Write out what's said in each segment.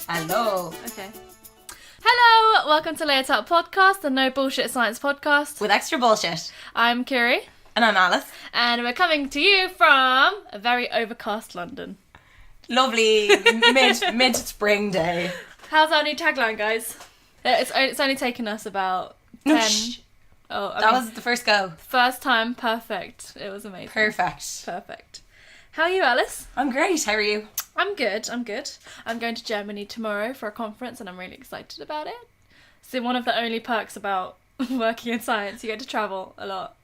Hello. Okay. Hello, welcome to Lay It Out Podcast, the no bullshit science podcast. With extra bullshit. I'm Curie. And I'm Alice. And we're coming to you from a very overcast London. Lovely mid-spring day. How's our new tagline, guys? It's only taken us about 10... That was the first go. First time, perfect. It was amazing. Perfect. How are you, Alice? I'm great. How are you? I'm good. I'm going to Germany tomorrow for a conference and I'm really excited about it. So one of the only perks about working in science, you get to travel a lot.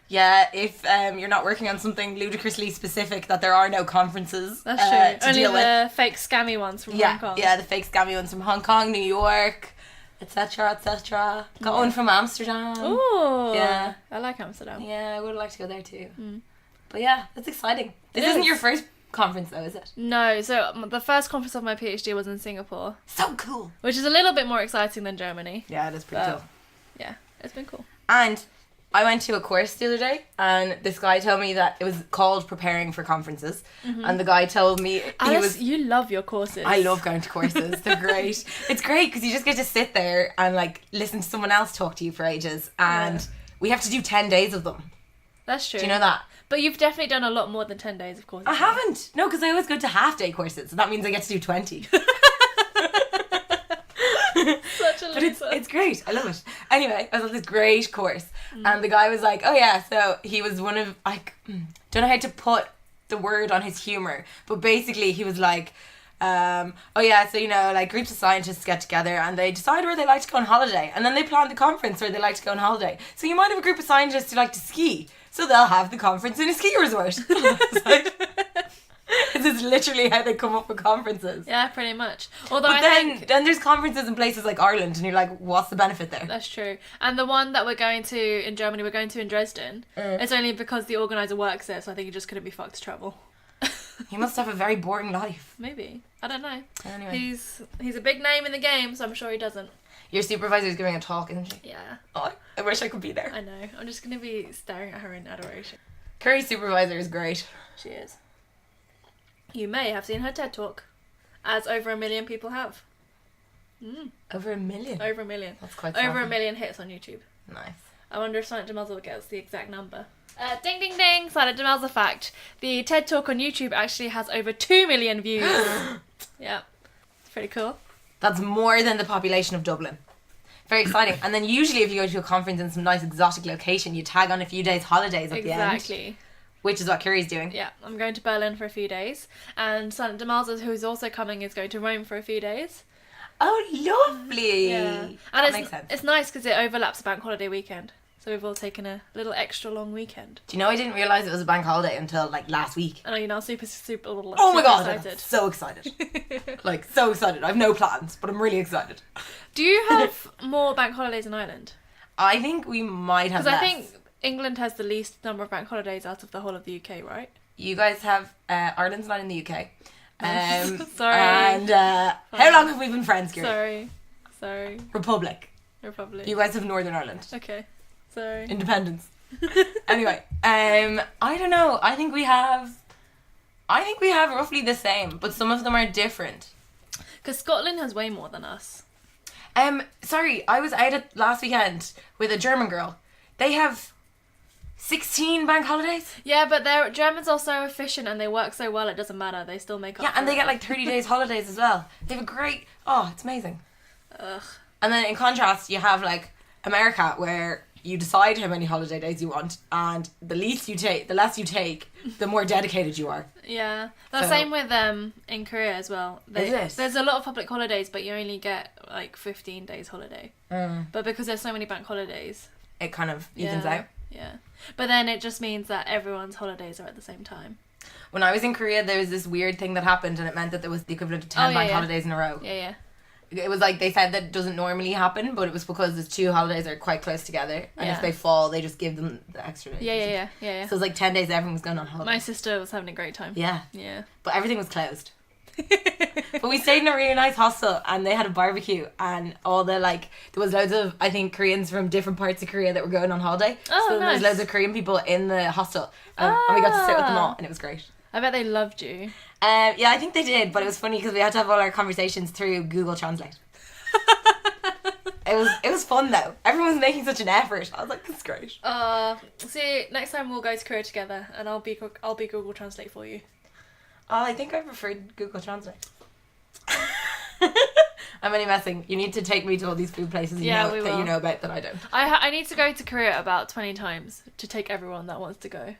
Yeah, if you're not working on something ludicrously specific, that there are no conferences That's true. to Only deal the with. fake scammy ones from Hong Kong. Yeah, the fake scammy ones from Hong Kong, New York, etc. Got one from Amsterdam. Ooh. Yeah. I like Amsterdam. Yeah, I would like to go there too. Mm. But yeah, that's exciting. This isn't your first conference though, is it? No, so the first conference of my PhD was in Singapore. So cool. Which is a little bit more exciting than Germany. Yeah, it is pretty cool. Yeah, it's been cool. And I went to a course the other day and this guy told me that it was called Preparing for Conferences. Mm-hmm. And the guy told me Alice, you love your courses. I love going to courses. They're great. It's great because you just get to sit there and like listen to someone else talk to you for ages. And we have to do 10 days of them. That's true. Do you know that? But you've definitely done a lot more than 10 days of courses. I haven't. No, because I always go to half-day courses. So that means I get to do 20. Such a But loser. it's great. I love it. Anyway, I was on this great course. And the guy was like, oh yeah, so he was one of, don't know how to put the word on his humour. But basically he was like, oh yeah, so like groups of scientists get together and they decide where they like to go on holiday. And then they plan the conference where they like to go on holiday. So you might have a group of scientists who like to ski. So they'll have the conference in a ski resort. This is literally how they come up with conferences. Yeah, pretty much. Although But then there's conferences in places like Ireland and you're like, what's the benefit there? That's true. And the one that we're going to in Germany, we're going to in Dresden. It's only because the organiser works there, so I think you're just going to be fucked to travel. He must have a very boring life. Maybe. I don't know. Anyway. He's a big name in the game, so I'm sure he doesn't. Your supervisor's giving a talk, isn't she? Yeah. Oh, I wish I could be there. I know. I'm just going to be staring at her in adoration. Curry's supervisor is great. She is. You may have seen her TED Talk, as over 1 million people have. Over 1 million? Over 1 million. That's quite Over shocking. 1 million hits on YouTube. Nice. I wonder if Silent Demelza gets the exact number. Ding ding ding! Silent Demelza fact. The TED Talk on YouTube actually has over 2 million views. Yeah. It's pretty cool. That's more than the population of Dublin. Very exciting. And then usually if you go to a conference in some nice exotic location, you tag on a few days holidays at the end. Exactly. Which is what Curry's doing. Yeah, I'm going to Berlin for a few days. And Silent Demelza, who's also coming, is going to Rome for a few days. Oh, lovely. Yeah. That And makes sense. it's nice because it overlaps the bank holiday weekend. So we've all taken a little extra long weekend. Do you know I didn't realise it was a bank holiday until like last week? I know you're now super Oh my god, I'm excited. so excited. Like, so excited. I have no plans, but I'm really excited. Do you have more bank holidays in Ireland? I think we might have Because less. I think England has the least number of bank holidays out of the whole of the UK, right? You guys have, Ireland's not in the UK. Sorry. And how long have we been friends, Curie? Sorry. Republic. Republic. You guys have Northern Ireland. Okay. Sorry. Independence. Anyway, I don't know. I think we have roughly the same, but some of them are different. Because Scotland has way more than us. Sorry, I was out last weekend with a German girl. They have 16 bank holidays. Yeah, but Germans are so efficient and they work so well, it doesn't matter. They still make up. Yeah, and for they it. get like 30 days holidays as well. They have a great. Oh, it's amazing. Ugh. And then in contrast, you have like America, where you decide how many holiday days you want, and the less you take, the more dedicated you are. Yeah, the So- same with in Korea as well. Is it? There's a lot of public holidays, but you only get like 15 days holiday. But because there's so many bank holidays, It kind of evens yeah, out. Yeah, but then it just means that everyone's holidays are at the same time. When I was in Korea, there was this weird thing that happened, and it meant that there was the equivalent of 10 bank holidays in a row. Yeah. It was like, they said that doesn't normally happen, but it was because the two holidays are quite close together, and Yeah. if they fall, they just give them the extra day. Yeah. So it was like 10 days everyone was going on holiday. My sister was having a great time. Yeah. Yeah. But everything was closed. But we stayed in a really nice hostel and they had a barbecue and all the there was loads of, I think, Koreans from different parts of Korea that were going on holiday. Oh, so there was nice. loads of Korean people in the hostel and we got to sit with them all and it was great. I bet they loved you. Yeah, I think they did, but it was funny because we had to have all our conversations through Google Translate. It was fun though. Everyone was making such an effort. I was like, that's great. See, next time we'll go to Korea together and I'll be Google Translate for you. Oh, I think I preferred Google Translate. I'm only messing. You need to take me to all these food places We that will. you know about that I don't. I need to go to Korea about 20 times to take everyone that wants to go.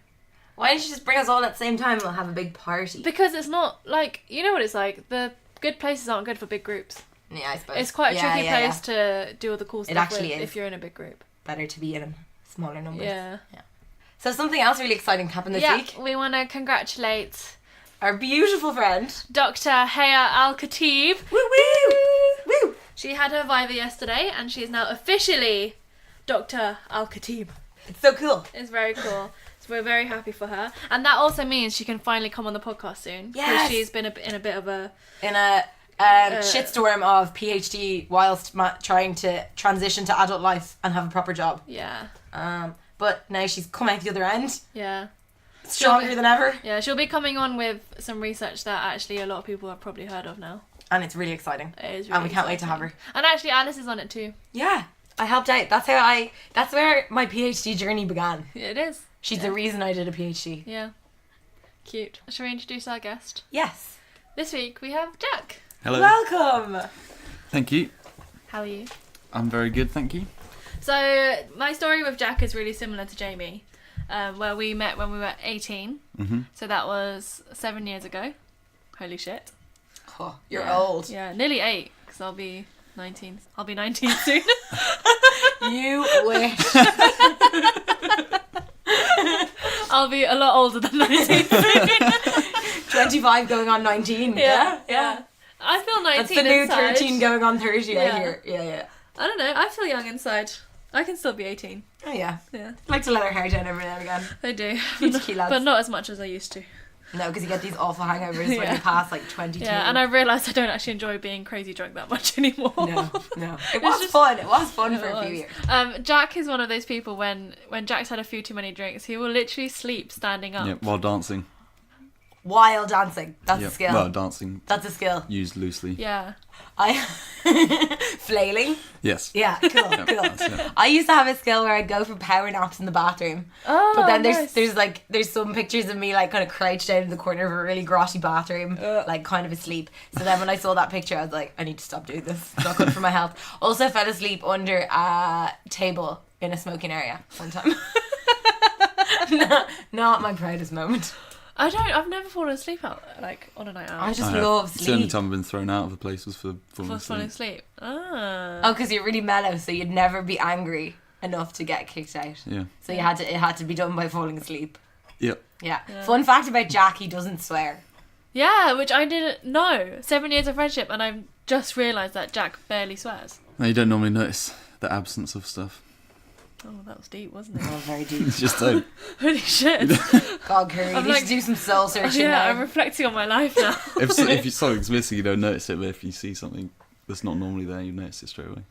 Why don't you just bring us all at the same time and we'll have a big party? Because it's not you know what it's like. The good places aren't good for big groups. Yeah, I suppose. It's quite a tricky place to do all the cool stuff actually with is. if you're in a big group. Better to be in smaller numbers. Yeah. So something else really exciting happened this week. We want to congratulate Our beautiful friend, Dr. Haya Al-Khatib. Woo woo! Woo! She had her Viva yesterday and she is now officially Dr. Al-Khatib. It's so cool. It's very cool. So we're very happy for her. And that also means she can finally come on the podcast soon. Yes! Because she's been in a bit of a... In a shitstorm of PhD whilst trying to transition to adult life and have a proper job. Yeah. But now she's come out the other end, Yeah. stronger than ever. Yeah, she'll be coming on with some research that actually a lot of people have probably heard of now. And it's really exciting. It is really And we can't wait to have exciting. her. And actually Alice is on it too. Yeah, I helped out. That's where my PhD journey began. It is. She's the reason I did a PhD. Yeah. Cute. Shall we introduce our guest? Yes. This week we have Jack. Hello. Welcome. Thank you. How are you? I'm very good, thank you. So my story with Jack is really similar to Jamie, where we met when we were 18. Mm-hmm. So that was 7 years ago. Holy shit. Oh, you're Yeah. old. Yeah, nearly 8, because I'll be 19. I'll be 19 soon. You wish. I'll be a lot older than 19 soon. 25 going on 19. Yeah. Yeah. I feel 19 That's the new inside. 13 going on 30, I Yeah. hear. Yeah. I don't know, I feel young inside. I can still be 18. Oh, yeah. Yeah, I like to let our hair down every now and again. I do. Cheeky lads. But not as much as I used to. No, because you get these awful hangovers when Yeah. you pass 22. Yeah, and I realised I don't actually enjoy being crazy drunk that much anymore. No. It was fun. It was fun for a few years. Jack is one of those people when Jack's had a few too many drinks, he will literally sleep standing up. Yeah, while dancing. While dancing. That's Yeah. a skill. Well, dancing That's a skill. used loosely. Yeah. Flailing. Yes. Yeah, cool. That's it. I used to have a skill where I'd go for power naps in the bathroom. Oh, But then nice. there's some pictures of me kind of crouched down in the corner of a really grotty bathroom, kind of asleep. So then when I saw that picture, I was like, I need to stop doing this. It's not good for my health. Also fell asleep under a table in a smoking area one time. Not my proudest moment. I've never fallen asleep out on a night out. I just I have. love It's the only sleep. time I've been thrown out of a place was for falling For falling asleep. asleep. Ah. Oh, because you're really mellow, so you'd never be angry enough to get kicked out. Yeah. So it had to be done by falling asleep. Yep. Yeah. Yeah. Fun fact about Jack, he doesn't swear. Yeah, which I didn't know. 7 years of friendship, and I've just realised that Jack barely swears. No, you don't normally notice the absence of stuff. Oh, that was deep, wasn't it? Oh, very deep. You just don't. Holy shit. God, Curie, I'm you like- should do some soul searching Yeah, now. I'm reflecting on my life now. If something's missing, you don't notice it, but if you see something that's not normally there, you notice it straight away.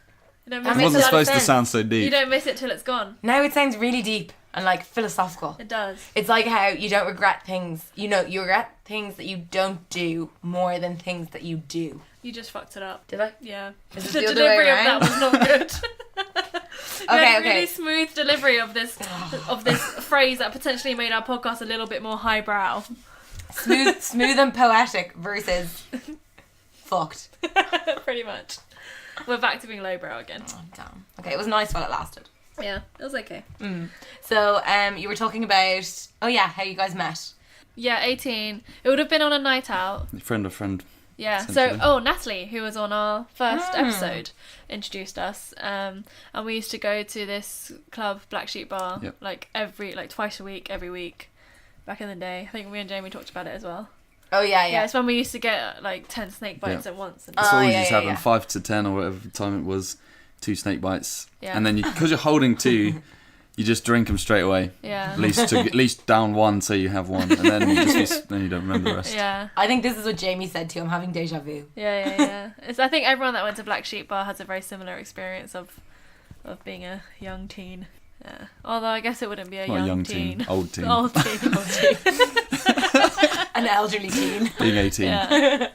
You don't That miss It makes it a wasn't lot of supposed to sense. sound so You deep. don't miss it till it's gone. Now it sounds really deep and philosophical. It does. It's like how you don't regret things. You regret things that you don't do more than things that you do. You just fucked it up. Did I? Yeah. Is it The the other way delivery of that around? was not good. You had a Okay. really smooth delivery of this phrase that potentially made our podcast a little bit more highbrow. Smooth and poetic versus fucked. Pretty much. We're back to being lowbrow again. Oh, damn. Okay, it was nice while it lasted. Yeah, it was okay. So, you were talking about, how you guys met. Yeah, 18. It would have been on a night out. Friend of friend. Yeah. So, Essentially. Natalie, who was on our first episode, introduced us. And we used to go to this club, Black Sheep Bar, Yep. twice a week, every week, back in the day. I think me and Jamie talked about it as well. Oh, yeah. Yeah, it's when we used to get 10 snake bites at once. And That's all we yeah, used to yeah, have, yeah. 5 to 10 or whatever time it was, 2 snake bites. Yeah. And then because you're holding 2, You just drink them straight away. Yeah. At least down one so you have one, and then then you don't remember the rest. Yeah. I think this is what Jamie said too. I'm having deja vu. Yeah. I think everyone that went to Black Sheep Bar has a very similar experience of being a young teen. Yeah. Although I guess it wouldn't be Not young teen. Old teen. Old teen. An elderly teen. Being 18. Yeah.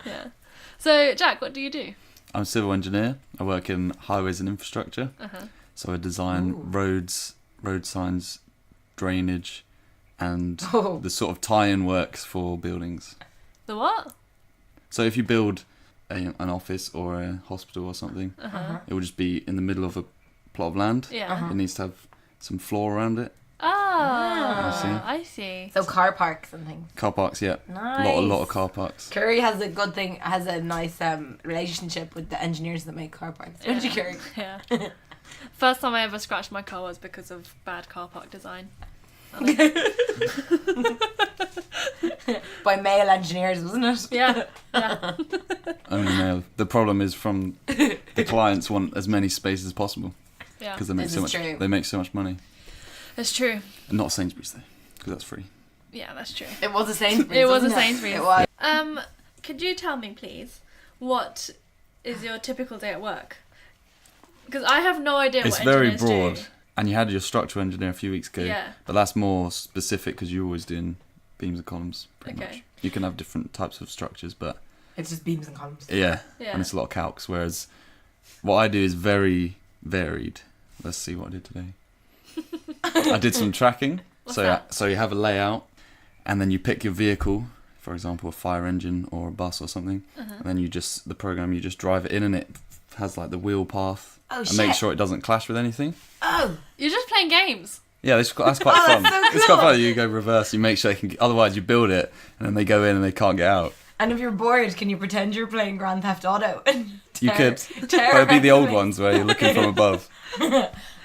So, Jack, what do you do? I'm a civil engineer. I work in highways and infrastructure. So I design roads, road signs, drainage, and the sort of tie-in works for buildings. The what? So if you build an office or a hospital or something, it will just be in the middle of a plot of land. Yeah. It needs to have some floor around it. I see. So car parks and things. Car parks, yeah. Nice. A lot of car parks. Curie has a nice relationship with the engineers that make car parks. Don't you, Curie? Yeah. First time I ever scratched my car was because of bad car park design. By male engineers, wasn't it? Yeah. Only male. The problem is from the clients want as many spaces as possible Yeah. because they make so much money. It's true. Not Sainsbury's though, because that's free. Yeah, that's true. It was a Sainsbury's. It was a wasn't Sainsbury's. It was. Could you tell me, please, what is your typical day at work? Because I have no idea It's what very engineers broad, do. and you had your structural engineer a few weeks ago. Yeah. But that's more specific because you're always doing beams and columns, pretty Okay. much. You can have different types of structures, but It's just beams and columns. yeah, Yeah. and it's a lot of calcs. Whereas what I do is very varied. Let's see what I did today. I did some tracking. So you have a layout, and then you pick your vehicle, for example, a fire engine or a bus or something, and then you just drive it in, and it has like the wheel path, and make sure it doesn't clash with anything. Oh, You're just playing games. Yeah, that's quite fun. that's so It's quite cool. fun. You go reverse. You make sure they can. Otherwise, you build it, and then they go in and they can't get out. and if you're bored, can you pretend you're playing Grand Theft Auto? You could. Tear But it'd be the old around ones where you're looking from above.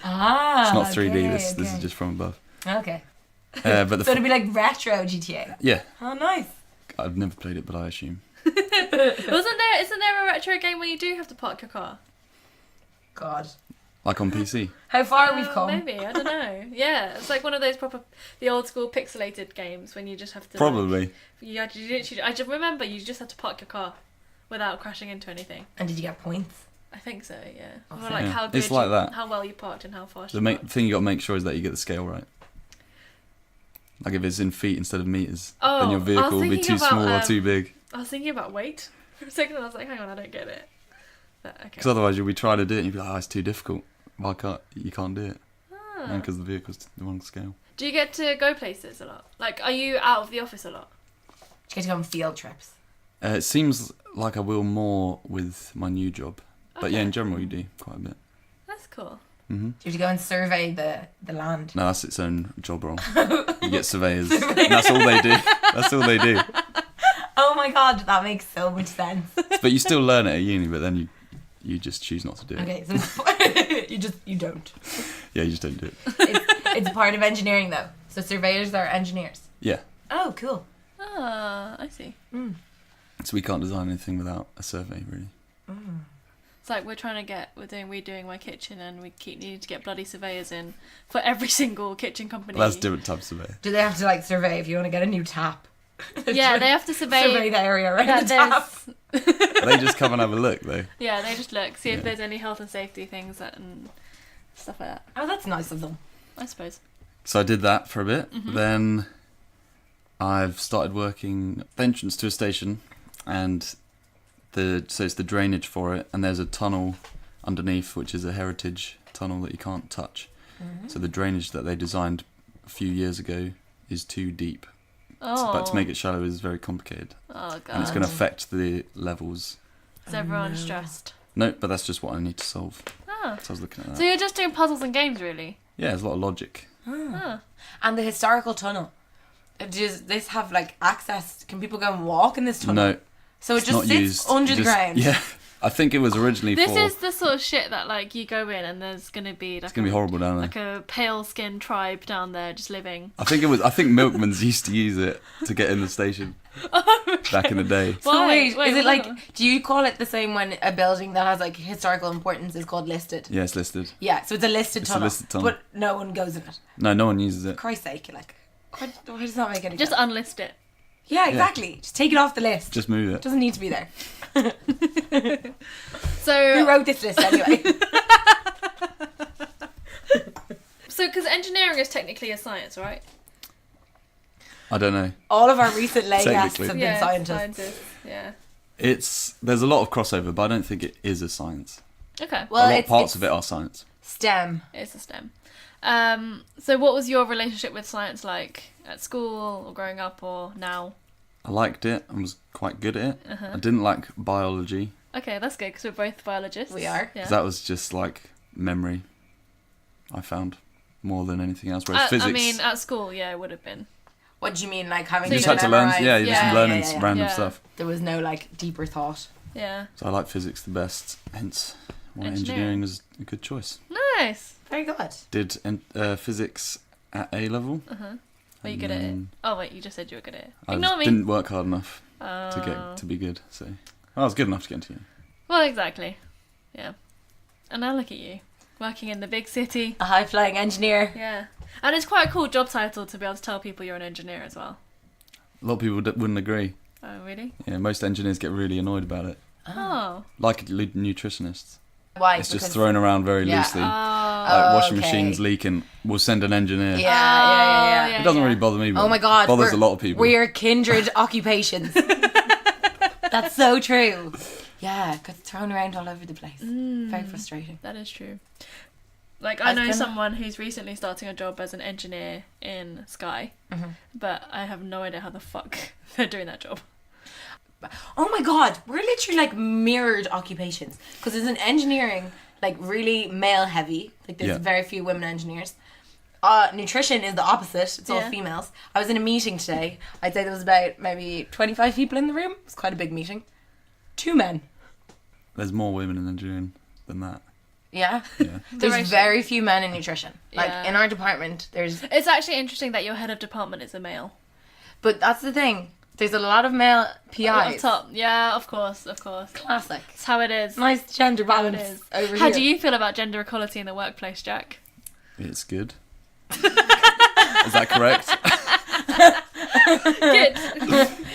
Ah, It's not 3D. Okay, This okay. is just from above. Okay. But the So it'd be like retro GTA. yeah, Oh, nice. I've never played it, but I assume. Isn't there a retro game where you do have to park your car? God. Like on PC. How far we've come. Maybe, I don't know. Yeah, it's like one of those the old school pixelated games when you just have to Probably. I just remember you just had to park your car without crashing into anything. And did you get points? I think so, yeah. Or Awesome. like Yeah, how it's good like that. how well you parked and how fast The you parked. thing you got to make sure is that you get the scale right. Like if it's in feet instead of meters, Oh, then your I vehicle was will be thinking too about, small or too big. I was thinking about weight for a second and I was like, hang on, I don't get it. But, okay. Because otherwise you'll be trying to do it and you'll be like, oh, it's too difficult. Why you can't do it? Ah. Because the vehicle's the wrong scale. Do you get to go places a lot? Like, are you out of the office a lot? Did you get to go on field trips? It seems like I will more with my new job. But yeah, Okay. in general you do quite a bit. That's cool. Hmm. Did you have to go and survey the land? No, that's its own job role. You get surveyors. And that's all they do. That's all they do. Oh my god, that makes so much sense. But you still learn it at uni, but then you just choose not to do it. Okay, so it's, you don't. Yeah, you just don't do it. It's part of engineering though. So surveyors are engineers. Yeah. Oh, cool. Ah, I see. So we can't design anything without a survey, really. It's like we're redoing my kitchen and we keep needing to get bloody surveyors in for every single kitchen company. Well, that's different types of survey. Do they have to like survey if you want to get a new tap? Yeah, they have to Survey the area around that the tap. They just come and have a look, though. Yeah, they just look, see Yeah. if there's any health and safety things and stuff like that. Oh, that's nice of them. I suppose. So I did that for a bit. Mm-hmm. Then I've started working at the entrance to a station, and so it's the drainage for it, and there's a tunnel underneath, which is a heritage tunnel that you can't touch. So the drainage that they designed a few years ago is too deep. Oh. But to make it shallow is very complicated. Oh, God. And it's going to affect the levels. Is everyone stressed? No, but that's just what I need to solve. Ah. So I was looking at that. So you're just doing puzzles and games, really? Yeah, there's a lot of logic. Ah. And the historical tunnel. Does this have like access? Can people go and walk in this tunnel? No, So it it's just not sits used. under You the just- ground. Yeah, I think it was originally This for... is the sort of shit that, like, you go in and there's gonna be like It's going to be horrible down there. like a pale skinned tribe down there just living. I think milkmans used to use it to get in the station back in the day. So Why? wait, Wait, is it what? like, do you call it the same when a building that has like historical importance is called listed? Yeah, it's listed. Yeah, so it's a listed It's a tunnel, listed tunnel. but no one goes in it. No one uses it. Christ's sake, like, why does that make any Just sense? unlist it. Yeah, exactly. Just take it off the list. Just move It it. doesn't need to be there. So Who wrote this list anyway? So, because engineering is technically a science, right? I don't know. All of our recent lay guests Technically. have been scientists. Yeah. There's a lot of crossover, but I don't think it is a science. Okay. Well, a lot parts of it are science. STEM. It's a STEM. So what was your relationship with science like at school or growing up or now? I liked it and was quite good at it. Uh-huh. I didn't like biology, Okay, that's good because we're both biologists. We are. Yeah. because that was just like memory, I found, more than anything else. Whereas physics... I mean, at school, yeah, it would have been. What do you mean, like having you to just had to learn, memorize? you're just learning random Yeah. stuff. There was no like deeper thought. Yeah. So I like physics the best, hence why Engineering. engineering was a good choice. Nice. Very good. Did physics at A level. Were you good at it? Oh wait, you just said you were good at it. I Ignore me. didn't work hard enough Oh. to be good, so I was good enough to get into uni. Well, exactly. Yeah. And now look at you, working in the big city. A high flying engineer. Yeah. And it's quite a cool job title to be able to tell people you're an engineer as well. A lot of people wouldn't agree. Oh, really? Yeah, most engineers get really annoyed about it. Oh. Like nutritionists. Why? It's just Because- thrown around very Yeah. loosely. Oh. Like washing okay. machines leaking, we'll send an engineer. Yeah. yeah. It doesn't really bother me, but Oh my god. it bothers we're- a lot of people. We're kindred occupations. That's so true. Yeah, because it's thrown around all over the place. Very frustrating. That is true. Like, I As know can- someone who's recently starting a job as an engineer in Sky, Mm-hmm. but I have no idea how the fuck they're doing that job. Oh my god, we're literally like mirrored occupations. Because there's an engineering, like really male heavy. Like there's Yeah. very few women engineers. Nutrition is the opposite. It's all Yeah. females. I was in a meeting today. I'd say there was about maybe 25 people in the room. It was quite a big meeting. 2 men. There's more women in engineering than that. Yeah. Yeah. There's ratio. very few men in nutrition. Like Yeah. in our department, there's. It's actually interesting that your head of department is a male. But that's the thing. There's a lot of male PIs. Up top. Yeah, of course. Classic. That's how it is. Nice gender balance It is. over How here. do you feel about gender equality in the workplace, Jack? It's good. Is that correct? Good.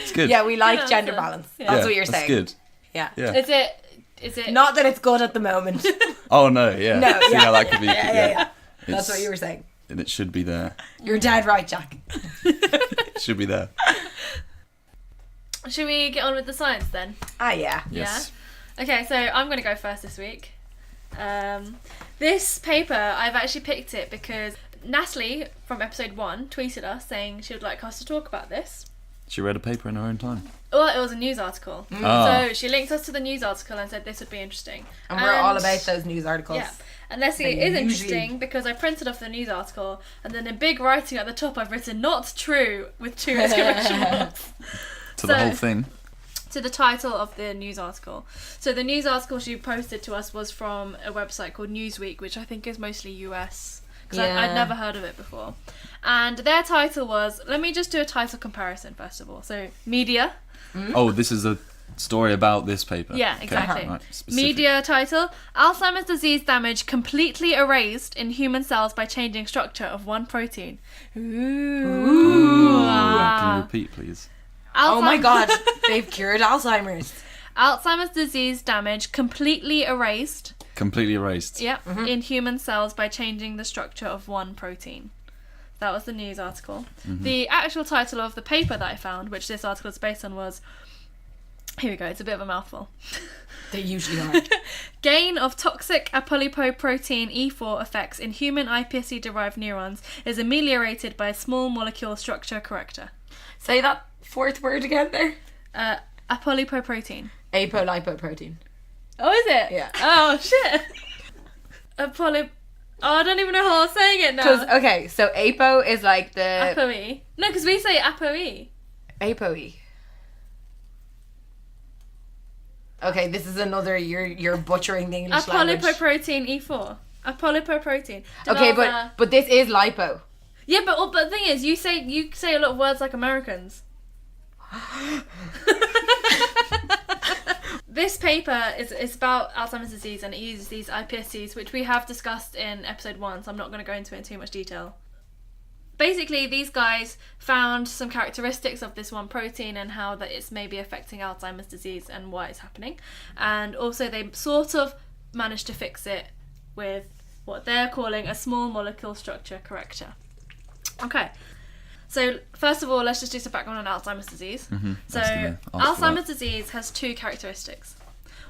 It's good. Yeah, we like Good gender answer. balance. Yeah. That's what you're saying. That's good. Yeah. Yeah. Is it? Not that it's good at the moment. Oh no, yeah. No, See yeah. how that could be. Yeah. That's It's- what you were saying. And it should be there. You're dead right, Jack. It should be there. Should we get on with the science then? Ah, yeah. Yes. Okay, so I'm going to go first this week. This paper, I've actually picked it because Natalie from episode 1 tweeted us saying she would like us to talk about this. She read a paper in her own time. Well, it was a news article. Ah. So she linked us to the news article and said this would be interesting. And we're all about those news articles. Yeah. And Leslie, it They is usually- interesting because I printed off the news article and then in big writing at the top I've written "not true" with 2 exclamation marks. To the So- whole thing. To the title of the news article. So the news article she posted to us was from a website called Newsweek, which I think is mostly US. Because Yeah. I'd never heard of it before. And their title was, let me just do a title comparison first of all. So media. Oh, this is a story about this paper. Yeah, Okay, exactly. right, specific. Media title, Alzheimer's disease damage completely erased in human cells by changing structure of one protein. Ooh. Can you repeat, please? Oh my Alzheimer's- god, they've cured Alzheimer's. Alzheimer's disease damage completely erased. Completely erased. Yep, in human cells by changing the structure of one protein. That was the news article. The actual title of the paper that I found, which this article is based on, was... Here we go, it's a bit of a mouthful. They usually are. Gain of toxic apolipoprotein E4 effects in human iPSC-derived neurons is ameliorated by a small molecule structure corrector. Say that 4th word again there. Apolipoprotein. Apolipoprotein. Oh, is it? Yeah. Oh, shit. Oh, I don't even know how I'm saying it now. Because, okay, so apo is like the... ApoE. No, because we say ApoE. Apoe. Okay, this is another, you're butchering the English language. Apolipoprotein E4. Apolipoprotein. Okay, but this is lipo. Yeah, but the thing is, you say a lot of words like Americans. This paper is about Alzheimer's disease, and it uses these iPSCs, which we have discussed in episode 1, so I'm not going to go into it in too much detail. Basically, these guys found some characteristics of this one protein and how that it's maybe affecting Alzheimer's disease and why it's happening. And also they sort of managed to fix it with what they're calling a small molecule structure corrector. Okay, so first of all, let's just do some background on Alzheimer's disease. So Alzheimer's disease has 2 characteristics.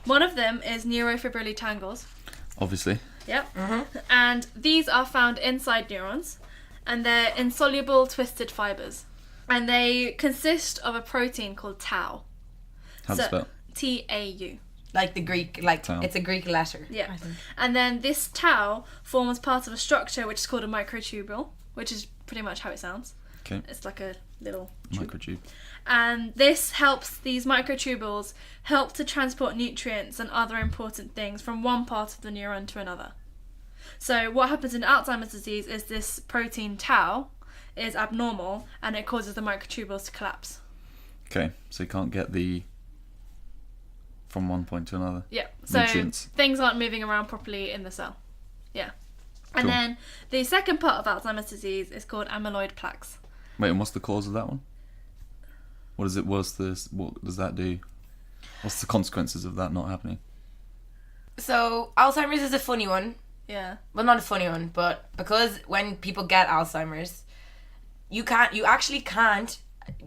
One of them is neurofibrillary tangles. Obviously. Yep. And these are found inside neurons. And they're insoluble twisted fibres. And they consist of a protein called tau. How's it spelled? T-A-U. Like the Greek, like Tau. it's a Greek letter. Yeah. I think. And then this tau forms part of a structure which is called a microtubule, which is pretty much how it sounds. Okay. It's like a little tube. Microtube. And this helps, these microtubules help to transport nutrients and other important things from one part of the neuron to another. So what happens in Alzheimer's disease is this protein tau is abnormal and it causes the microtubules to collapse. Okay, so you can't get the from one point to another. Yeah, so nutrients. Things aren't moving around properly in the cell. Yeah. And Cool. then the second part of Alzheimer's disease is called amyloid plaques. Wait, and what's the cause of that one? What is it? What does that do? What's the consequences of that not happening? So Alzheimer's is a funny one. Yeah. Well, not a funny one, but because when people get Alzheimer's, you actually can't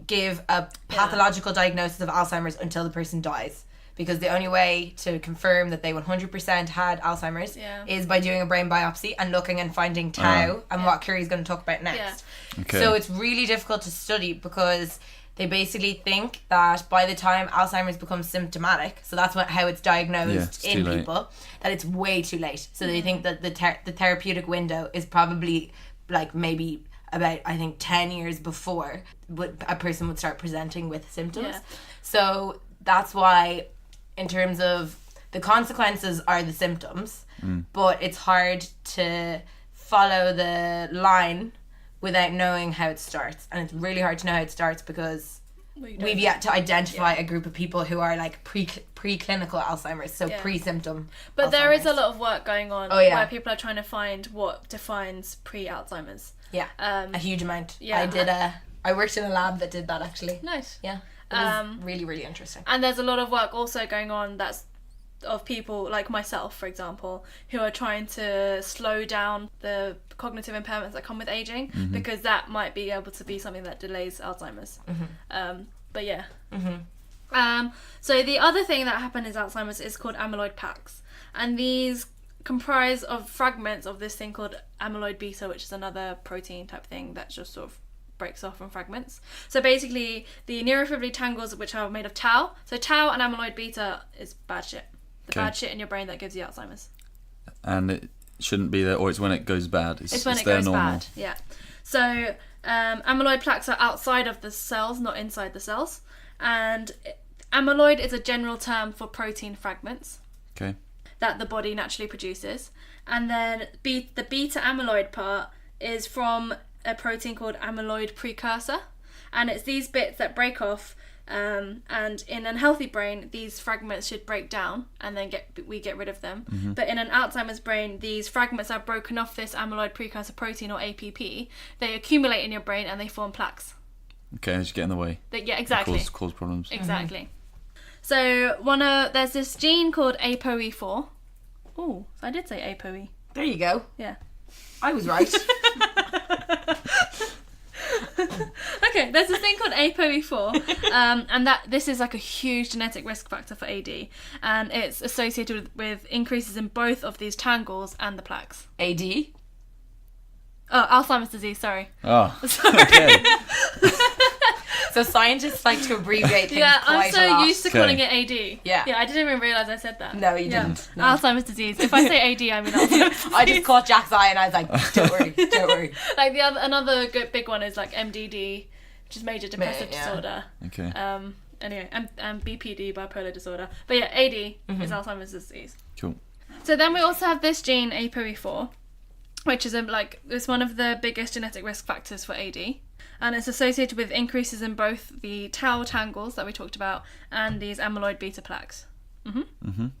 give a pathological diagnosis of Alzheimer's until the person dies. Because the only way to confirm that they 100% had Alzheimer's is by doing a brain biopsy and looking and finding tau and what Curie's going to talk about next. Yeah. Okay. So it's really difficult to study because they basically think that by the time Alzheimer's becomes symptomatic, so that's how it's diagnosed in people, that it's way too late. So they think that the therapeutic window is probably like maybe about, I think, 10 years before a person would start presenting with symptoms. Yeah. So that's why, in terms of the consequences are the symptoms, but it's hard to follow the line without knowing how it starts. And it's really hard to know how it starts because we've yet to identify a group of people who are like preclinical Alzheimer's, so pre-symptom But Alzheimer's. there is a lot of work going on where people are trying to find what defines pre-Alzheimer's. Yeah, a huge amount. Yeah. I worked in a lab that did that actually. Nice. Yeah, it was really, really interesting. And there's a lot of work also going on of people like myself, for example, who are trying to slow down the cognitive impairments that come with aging, because that might be able to be something that delays Alzheimer's. But yeah. So the other thing that happened in Alzheimer's is called amyloid plaques, and these comprise of fragments of this thing called amyloid beta, which is another protein type thing that just sort of breaks off in fragments. So basically the neurofibrillary tangles, which are made of tau, so tau and amyloid beta is bad shit. The bad shit in your brain that gives you Alzheimer's. And it shouldn't be there, or it's when it goes bad. It's when it goes bad, yeah. So amyloid plaques are outside of the cells, not inside the cells. And amyloid is a general term for protein fragments that the body naturally produces. And then the beta amyloid part is from a protein called amyloid precursor. And it's these bits that break off. And in a healthy brain, these fragments should break down and then we get rid of them. But in an Alzheimer's brain, these fragments are broken off this amyloid precursor protein, or APP. They accumulate in your brain and they form plaques. Okay, they just get in the way. Yeah, exactly. Cause problems. Exactly. So there's this gene called ApoE4. Oh, so I did say ApoE. There you go. Yeah. I was right. Okay, there's this thing called ApoE4, and this is like a huge genetic risk factor for AD, and it's associated with increases in both of these tangles and the plaques. AD? Oh, Alzheimer's disease, sorry. Oh, Sorry. okay. So scientists like to abbreviate things Yeah, I'm quite a so lot. used to calling it AD. Yeah. Yeah, I didn't even realise I said that. No, you didn't. No. Alzheimer's disease. If I say AD, I mean Alzheimer's disease. I just caught Jack's eye and I was like, don't worry. Like another good big one is like MDD, which is major depressive disorder. Okay. anyway, and BPD, bipolar disorder. But yeah, AD is Alzheimer's disease. Cool. So then we also have this gene ApoE4, which is it's one of the biggest genetic risk factors for AD, and it's associated with increases in both the tau tangles that we talked about and these amyloid beta plaques. Are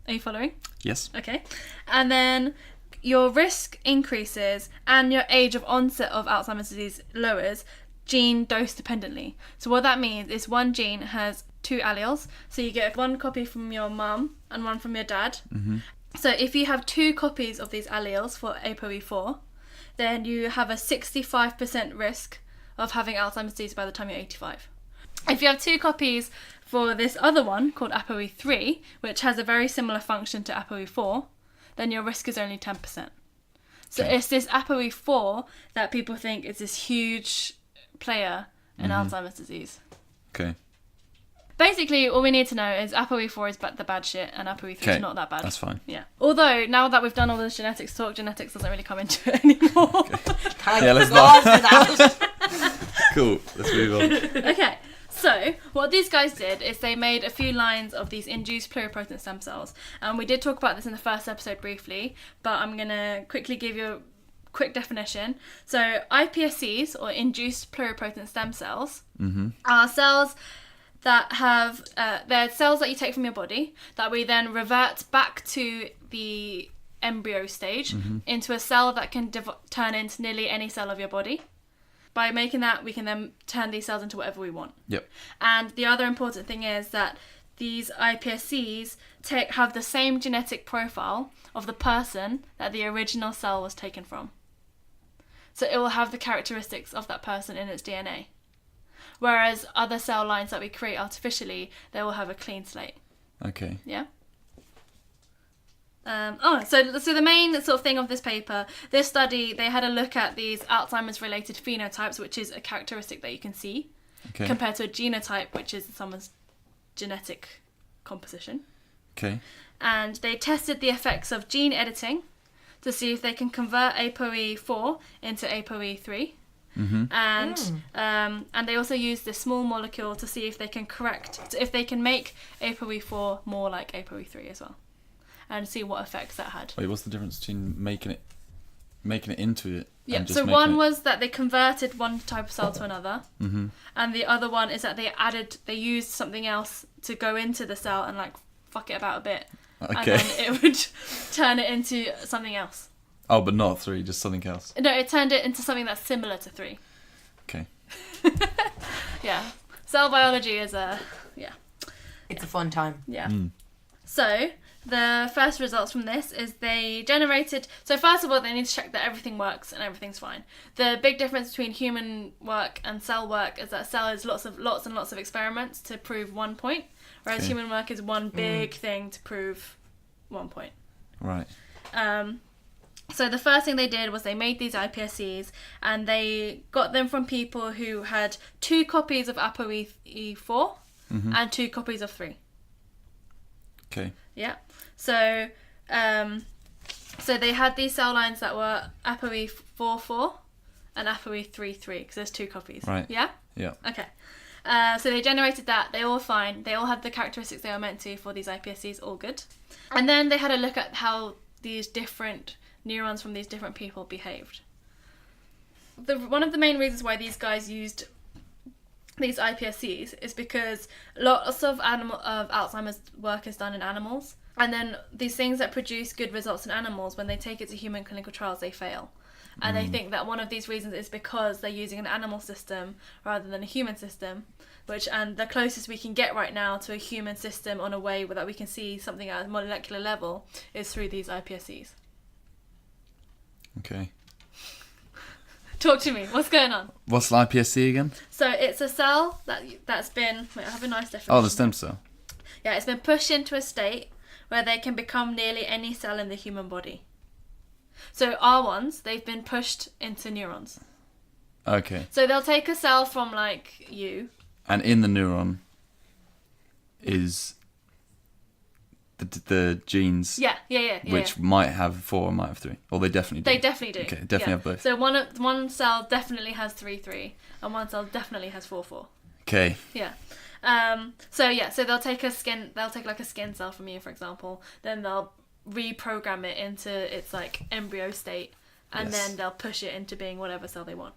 you following? Yes. Okay. And then your risk increases and your age of onset of Alzheimer's disease lowers gene dose dependently. So what that means is one gene has 2 alleles, so you get one copy from your mum and one from your dad. So if you have 2 copies of these alleles for ApoE4, then you have a 65% risk of having Alzheimer's disease by the time you're 85. If you have 2 copies for this other one called ApoE3, which has a very similar function to ApoE4, then your risk is only 10%. So it's this ApoE4 that people think is this huge player in Alzheimer's disease. Okay. Basically, all we need to know is ApoE4 is the bad shit and ApoE3 is not that bad. That's fine. Yeah. Although, now that we've done all this genetics talk, genetics doesn't really come into it anymore. Let's God for that. Cool. Let's move on. Okay. So, what these guys did is they made a few lines of these induced pluripotent stem cells. And we did talk about this in the first episode briefly, but I'm going to quickly give you a quick definition. So, iPSCs, or induced pluripotent stem cells, are cells that have, they're cells that you take from your body that we then revert back to the embryo stage into a cell that can turn into nearly any cell of your body. By making that, we can then turn these cells into whatever we want. Yep. And the other important thing is that these iPSCs have the same genetic profile of the person that the original cell was taken from. So it will have the characteristics of that person in its DNA. Whereas other cell lines that we create artificially, they will have a clean slate. Okay. Yeah? So the main sort of thing of this paper, this study, they had a look at these Alzheimer's related phenotypes, which is a characteristic that you can see, compared to a genotype, which is someone's genetic composition. Okay. And they tested the effects of gene editing to see if they can convert ApoE4 into ApoE3. And they also used this small molecule to see if they can make ApoE4 more like ApoE3 as well, and see what effects that had. Wait, what's the difference between making it into it? Yeah, so one was that they converted one type of cell to another, and the other one is that they used something else to go into the cell and fuck it about a bit, and then it would turn it into something else. Oh, but not 3, just something else. No, it turned it into something that's similar to 3. Okay. Yeah, cell biology is It's a fun time. Yeah. So the first results from this is they generated. So first of all, they need to check that everything works and everything's fine. The big difference between human work and cell work is that cell is lots and lots of experiments to prove one point, whereas human work is one big thing to prove one point. Right. So the first thing they did was they made these iPSCs and they got them from people who had 2 copies of ApoE4 and 2 copies of 3. Okay. Yeah. So they had these cell lines that were ApoE44 and ApoE33 because there's 2 copies. Right. Yeah? Yeah. Okay. So they generated that. They all fine. They all had the characteristics they were meant to for these iPSCs. All good. And then they had a look at how these different neurons from these different people behaved. One of the main reasons why these guys used these iPSCs is because lots of Alzheimer's work is done in animals, and then these things that produce good results in animals, when they take it to human clinical trials, they fail. And they think that one of these reasons is because they're using an animal system rather than a human system, and the closest we can get right now to a human system on a way that we can see something at a molecular level is through these iPSCs. Okay. Talk to me. What's going on? What's the iPSC again? So it's a cell that's been... Wait, I have a nice definition. Oh, the stem cell. Yeah, it's been pushed into a state where they can become nearly any cell in the human body. So our ones, they've been pushed into neurons. Okay. So they'll take a cell from you. And in the neuron is the genes. Yeah. Which might have 4 or might have 3. Or they definitely do. They definitely do. Okay, definitely have both. So one cell definitely has 3, and one cell definitely has 4. Okay. Yeah. So they'll take like a skin cell from you, for example, then they'll reprogram it into its like embryo state, and then they'll push it into being whatever cell they want.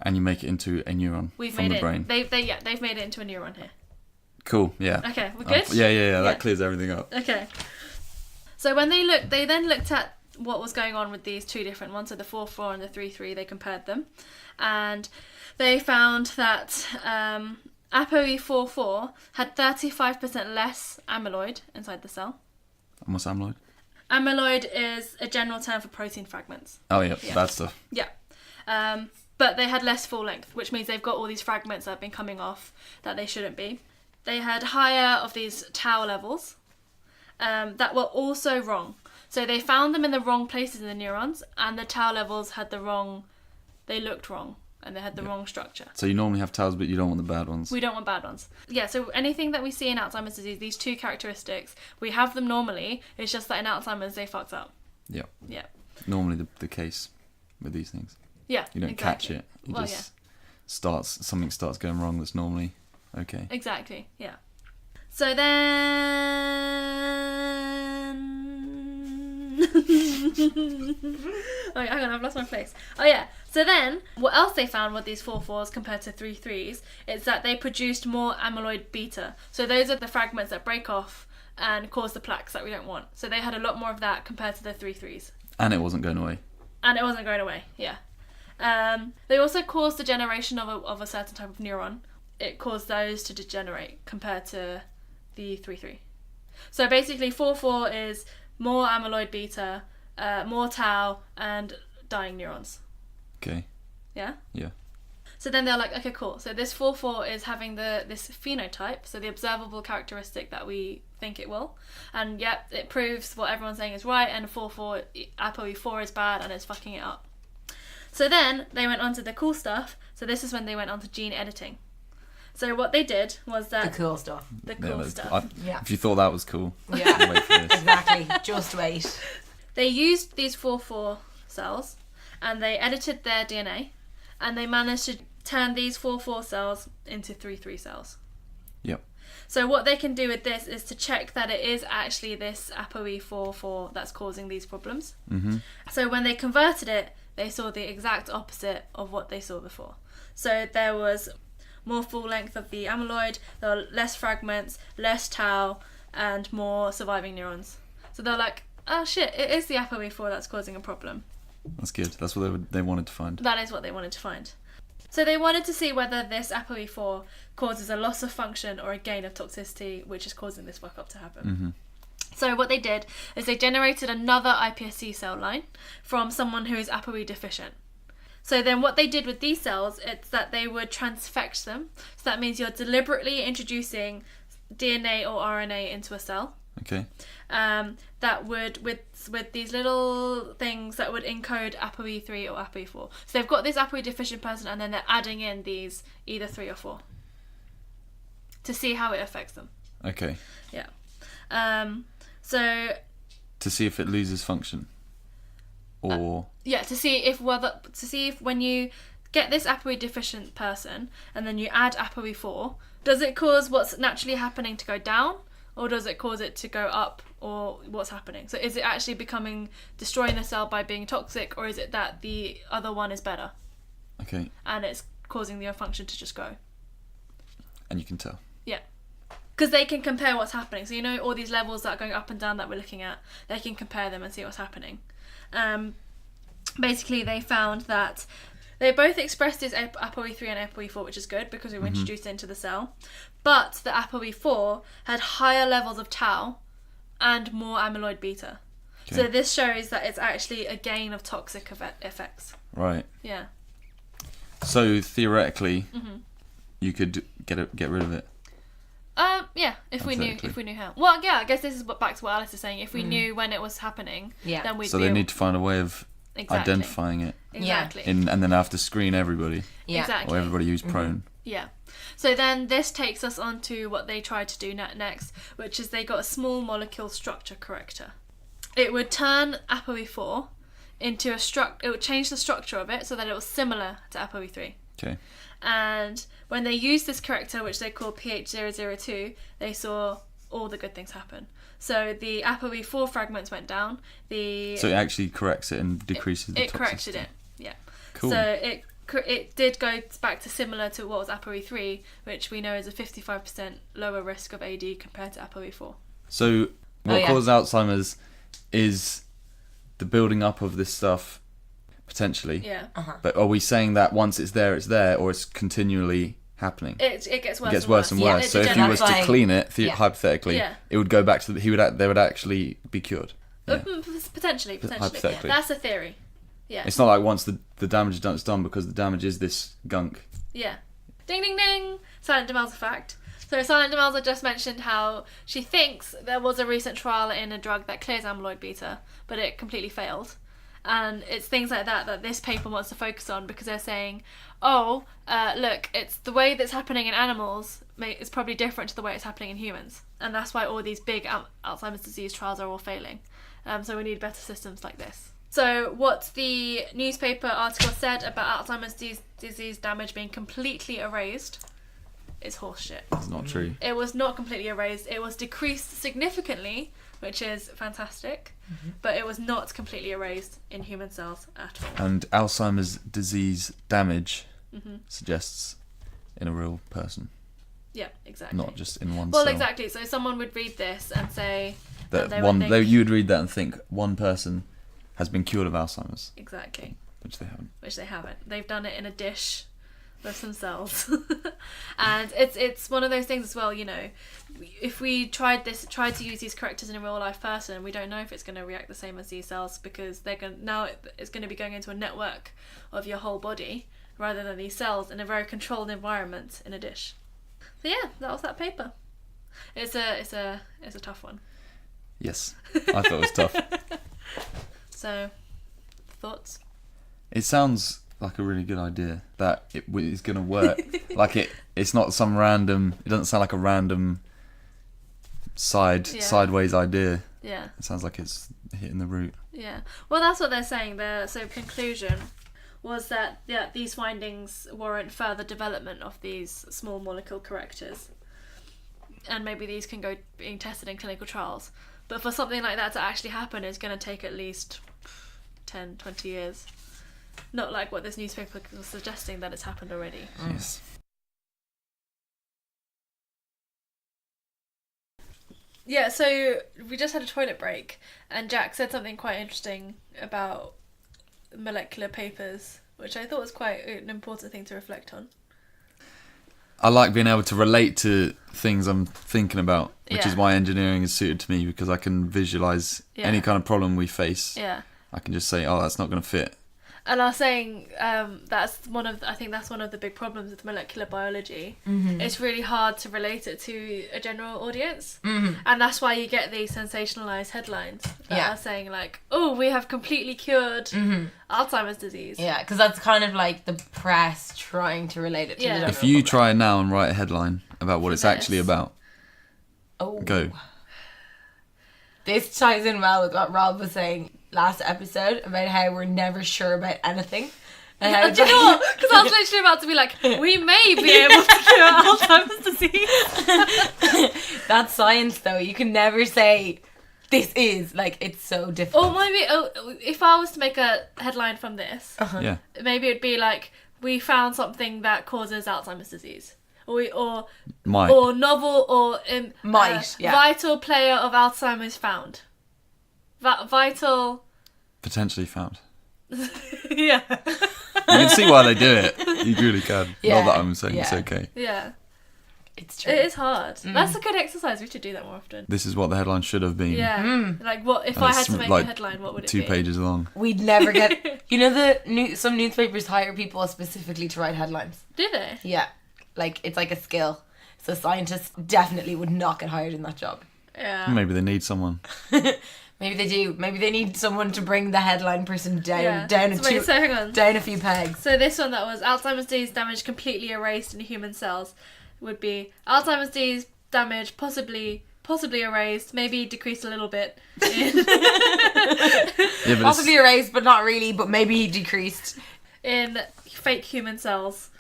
And you make it into a neuron from the brain. They've made it into a neuron here. Cool. Yeah. Okay, we're good. Yeah. That clears everything up. Okay. So when they then looked at what was going on with these two different ones, so the 4-4 and the 3-3, they compared them, and they found that ApoE44 had 35% less amyloid inside the cell. And what's amyloid? Amyloid is a general term for protein fragments. Oh yeah, bad stuff. Yeah. But they had less full length, which means they've got all these fragments that have been coming off that they shouldn't be. They had higher of these tau levels that were also wrong. So they found them in the wrong places in the neurons, and the tau levels they looked wrong, and they had the wrong structure. So you normally have taus, but you don't want the bad ones. We don't want bad ones. Yeah, so anything that we see in Alzheimer's disease, these two characteristics, we have them normally, it's just that in Alzheimer's they fucked up. Yeah. Yeah. Normally the case with these things. Yeah, you don't catch it. Something starts going wrong that's normally okay. Exactly, yeah. So then... oh, hang on, I've lost my place. Oh yeah, so then what else they found with these 4-4s compared to 3-3s is that they produced more amyloid beta. So those are the fragments that break off and cause the plaques that we don't want. So they had a lot more of that compared to the 3-3s. And it wasn't going away. Yeah. They also caused the generation of a certain type of neuron. It caused those to degenerate compared to the 3-3. So basically 4-4 is more amyloid beta, more tau, and dying neurons. Okay. Yeah? Yeah. So then they're like, okay, cool. So this 4-4 is having this phenotype, so the observable characteristic that we think it will. And yep, it proves what everyone's saying is right, and 4-4, ApoE4 is bad, and it's fucking it up. So then they went on to the cool stuff. So this is when they went on to gene editing. So what they did was that... The cool stuff. If you thought that was cool, yeah, wait for this. Exactly. Just wait. They used these 4-4 cells, and they edited their DNA, and they managed to turn these 4-4 cells into 3-3 cells. Yep. So what they can do with this is to check that it is actually this ApoE44 that's causing these problems. Mm-hmm. So when they converted it, they saw the exact opposite of what they saw before. So there was more full length of the amyloid, there were less fragments, less tau, and more surviving neurons. So they're like, oh shit, it is the ApoE4 that's causing a problem. That's good. That's what they wanted to find. That is what they wanted to find. So they wanted to see whether this ApoE4 causes a loss of function or a gain of toxicity, which is causing this fuck up to happen. Mm-hmm. So what they did is they generated another iPSC cell line from someone who is ApoE deficient. So then what they did with these cells, it's that they would transfect them. So that means you're deliberately introducing DNA or RNA into a cell. Okay. That would, with these little things that would encode ApoE3 or ApoE4. So they've got this ApoE deficient person, and then they're adding in these either 3 or 4 to see how it affects them. Okay. Yeah. So to see if it loses function, or to see if when you get this ApoE deficient person and then you add ApoE4, does it cause what's naturally happening to go down, or does it cause it to go up, or what's happening? So is it actually destroying the cell by being toxic, or is it that the other one is better? Okay. And it's causing the function to just go. And you can tell. Yeah. Because they can compare what's happening. So all these levels that are going up and down that we're looking at, they can compare them and see what's happening. Basically, they found that they both expressed as ApoE3 and ApoE4, which is good because we were introduced into the cell. But the ApoE4 had higher levels of tau and more amyloid beta. Okay. So this shows that it's actually a gain of toxic effects. Right. Yeah. So theoretically, you could get rid of it. Yeah, if we knew how. Well, yeah, I guess this is back to what Alice is saying. If we knew when it was happening, then we'd. So they need to find a way of identifying it. Exactly. And then have to screen everybody. Yeah. Exactly. Or everybody who's prone. Yeah. So then this takes us on to what they tried to do next, which is they got a small molecule structure corrector. It would turn ApoE4 into it would change the structure of it so that it was similar to ApoE3. Okay. And when they used this corrector, which they call pH002, they saw all the good things happen. So the ApoE4 fragments went down. So it actually corrects it and decreases the toxicity. It corrected it, yeah. Cool. So it did go back to similar to what was ApoE3, which we know is a 55% lower risk of AD compared to ApoE4. So what causes Alzheimer's is the building up of this stuff, potentially. Yeah. But are we saying that once it's there, or it's continually happening? It gets worse. It gets worse and worse. So if you was to clean it, hypothetically, it would go back to they would actually be cured. Yeah. Potentially. Hypothetically. That's a theory. Yeah. It's not like once the damage is done, it's done, because the damage is this gunk. Yeah. Ding ding ding! Silent Demelza fact. So Silent Demelza just mentioned how she thinks there was a recent trial in a drug that clears amyloid beta, but it completely failed. And it's things like that this paper wants to focus on, because they're saying, look, it's the way that's happening in animals is probably different to the way it's happening in humans. And that's why all these big Alzheimer's disease trials are all failing. So we need better systems like this. So what the newspaper article said about Alzheimer's disease damage being completely erased is horseshit. It's not true. It was not completely erased. It was decreased significantly, which is fantastic, but it was not completely erased in human cells at all. And Alzheimer's disease damage suggests in a real person. Yeah, exactly. Not just in one Well, cell. exactly. So someone would read this and say That think, you would read that and think one person has been cured of Alzheimer's. Exactly. Which they haven't. They've done it in a dish with some cells. And it's one of those things as well, you know, if we tried to use these correctors in a real life person, we don't know if it's going to react the same as these cells, because it's going to be going into a network of your whole body rather than these cells in a very controlled environment in a dish. So yeah, that was that paper. It's a tough one. Yes, I thought it was tough. So, thoughts? It sounds like a really good idea that it is going to work. Like it's not some random. It doesn't sound like a random sideways idea. Yeah. It sounds like it's hitting the root. Yeah. Well, that's what they're saying. Their conclusion was that these findings warrant further development of these small molecule correctors, and maybe these can go being tested in clinical trials. But for something like that to actually happen, it's going to take at least 10, 20 years. Not like what this newspaper was suggesting, that it's happened already. Yes. Yeah, so we just had a toilet break, and Jack said something quite interesting about molecular papers, which I thought was quite an important thing to reflect on. I like being able to relate to things I'm thinking about, which is why engineering is suited to me, because I can visualise any kind of problem we face. Yeah. I can just say, that's not going to fit. And I was saying that's one of the big problems with molecular biology. Mm-hmm. It's really hard to relate it to a general audience, and that's why you get these sensationalised headlines that are saying like, "Oh, we have completely cured Alzheimer's disease." Yeah, because that's kind of like the press trying to relate it to the general If you public. try now and write a headline about what it's actually about, go. This ties in well with what Rob was saying last episode about how we're never sure about anything. And how do you know what? Because I was literally about to be like, we may be able to cure Alzheimer's disease. That's science, though. You can never say this is, like, it's so difficult. Or maybe if I was to make a headline from this, maybe it'd be like, we found something that causes Alzheimer's disease. Or novel or vital player of Alzheimer's found. Vital. Potentially found. Yeah. You can see why they do it. You really can. Yeah. Not that I'm saying it's okay. Yeah. It's true. It is hard. That's a good exercise. We should do that more often. This is what the headline should have been. Yeah. Like, what if I had to make a headline? What would it be? 2 pages long. We'd never get. You know, some newspapers hire people specifically to write headlines. Do they? Yeah, like it's like a skill. So scientists definitely would not get hired in that job. Yeah. Maybe they need someone. Maybe they do. Maybe they need someone to bring the headline person down So hang on. down a few pegs. So this one that was Alzheimer's disease damage completely erased in human cells would be Alzheimer's disease damage possibly erased, maybe decreased a little bit. Possibly erased, but not really, but maybe decreased. In fake human cells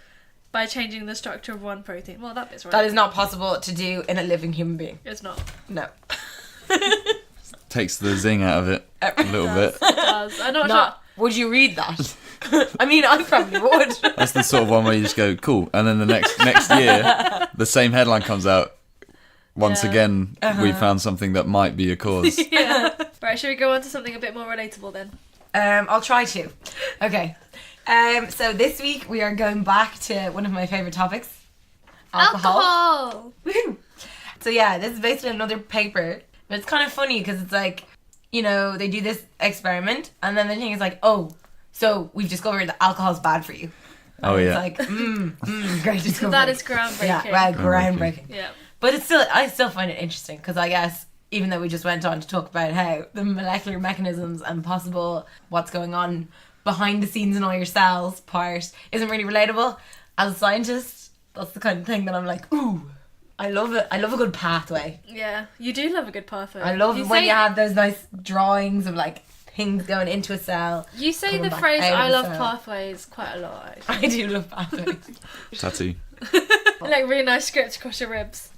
by changing the structure of one protein. Well, that bit's right. That is not possible to do in a living human being. It's not. No. Takes the zing out of it a little bit. It does. I'm not sure. Not. Would you read that? I mean, I probably would. That's the sort of one where you just go, cool. And then the next year, the same headline comes out. Once again, we found something that might be a cause. Yeah. Right, should we go on to something a bit more relatable then? I'll try to. Okay. So this week we are going back to one of my favourite topics. Alcohol. Woohoo! So yeah, this is based on another paper. But it's kind of funny because it's like, you know, they do this experiment and then the thing is like, oh, so we've discovered that alcohol is bad for you. Oh, And yeah. It's like, great discovery. That is groundbreaking. Yeah, right, groundbreaking. Yeah. But I still find it interesting because I guess even though we just went on to talk about how the molecular mechanisms and possible what's going on behind the scenes in all your cells part isn't really relatable, as a scientist, that's the kind of thing that I'm like, ooh, I love it. I love a good pathway. Yeah, you do love a good pathway. I love when you have those nice drawings of like things going into a cell. You say coming the back phrase out of "I the love cell. pathways" quite a lot. Actually. I do love pathways. Tattoo. Like really nice script across your ribs.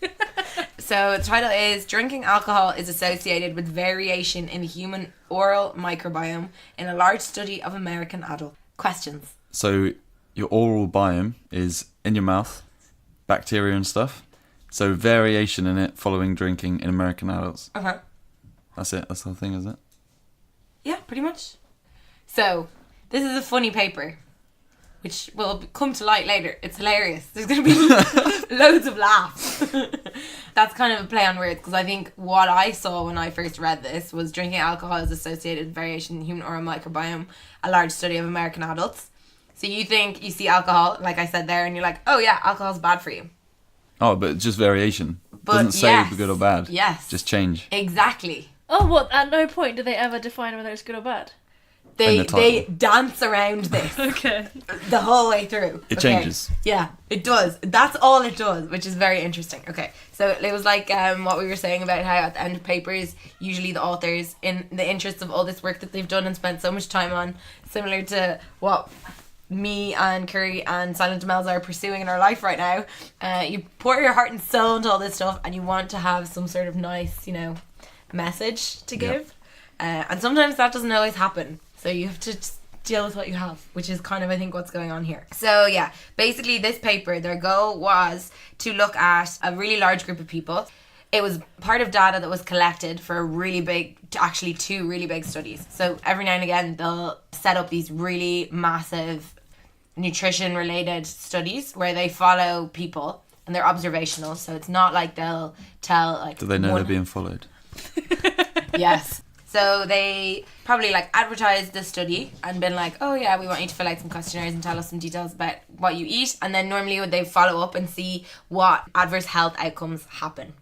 So the title is Drinking Alcohol is Associated with Variation in the Human Oral Microbiome in a Large Study of American Adults. Questions? So your oral biome is in your mouth, bacteria and stuff. So variation in it following drinking in American adults. Okay. That's it. That's the whole thing, is it? Yeah, pretty much. So, this is a funny paper, which will come to light later. It's hilarious. There's going to be loads of laughs. That's kind of a play on words, because I think what I saw when I first read this was drinking alcohol is associated with variation in human oral microbiome, a large study of American adults. So you think you see alcohol, like I said there, and you're like, oh yeah, alcohol's bad for you. Oh, but just variation. But Doesn't say yes, good or bad. Yes. Just change. Exactly. Oh, what? At no point do they ever define whether it's good or bad. They the they title. dance around this Okay. the whole way through. It Okay. changes. Yeah, it does. That's all it does, which is very interesting. Okay, so it was like what we were saying about how at the end of papers, usually the authors, in the interest of all this work that they've done and spent so much time on, similar to what me and Curie and Silent Demels are pursuing in our life right now, you pour your heart and soul into all this stuff and you want to have some sort of nice, message to give. And sometimes that doesn't always happen. So you have to just deal with what you have, which is kind of, I think, what's going on here. So yeah, basically this paper, their goal was to look at a really large group of people. It was part of data that was collected for a really big, actually 2 really big studies. So every now and again, they'll set up these really massive nutrition related studies where they follow people and they're observational. So it's not like they'll tell like... Do they know they're being followed? Yes. So they probably advertised the study and been like, oh yeah, we want you to fill out some questionnaires and tell us some details about what you eat. And then normally would they follow up and see what adverse health outcomes happen.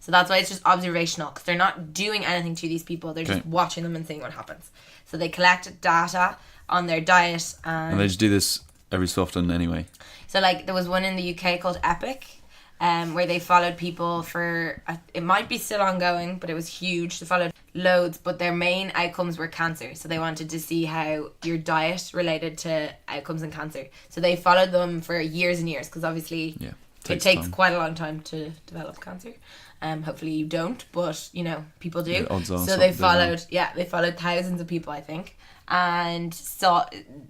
So that's why it's just observational, because they're not doing anything to these people. They're just watching them and seeing what happens. So they collect data on their diet. And they just do this every so often anyway. So there was one in the UK called Epic, where they followed people for, it might be still ongoing, but it was huge. They followed loads, but their main outcomes were cancer. So they wanted to see how your diet related to outcomes in cancer. So they followed them for years and years, because obviously it takes quite a long time to develop cancer. Hopefully you don't, but people do. The odds are So they followed thousands of people, I think, and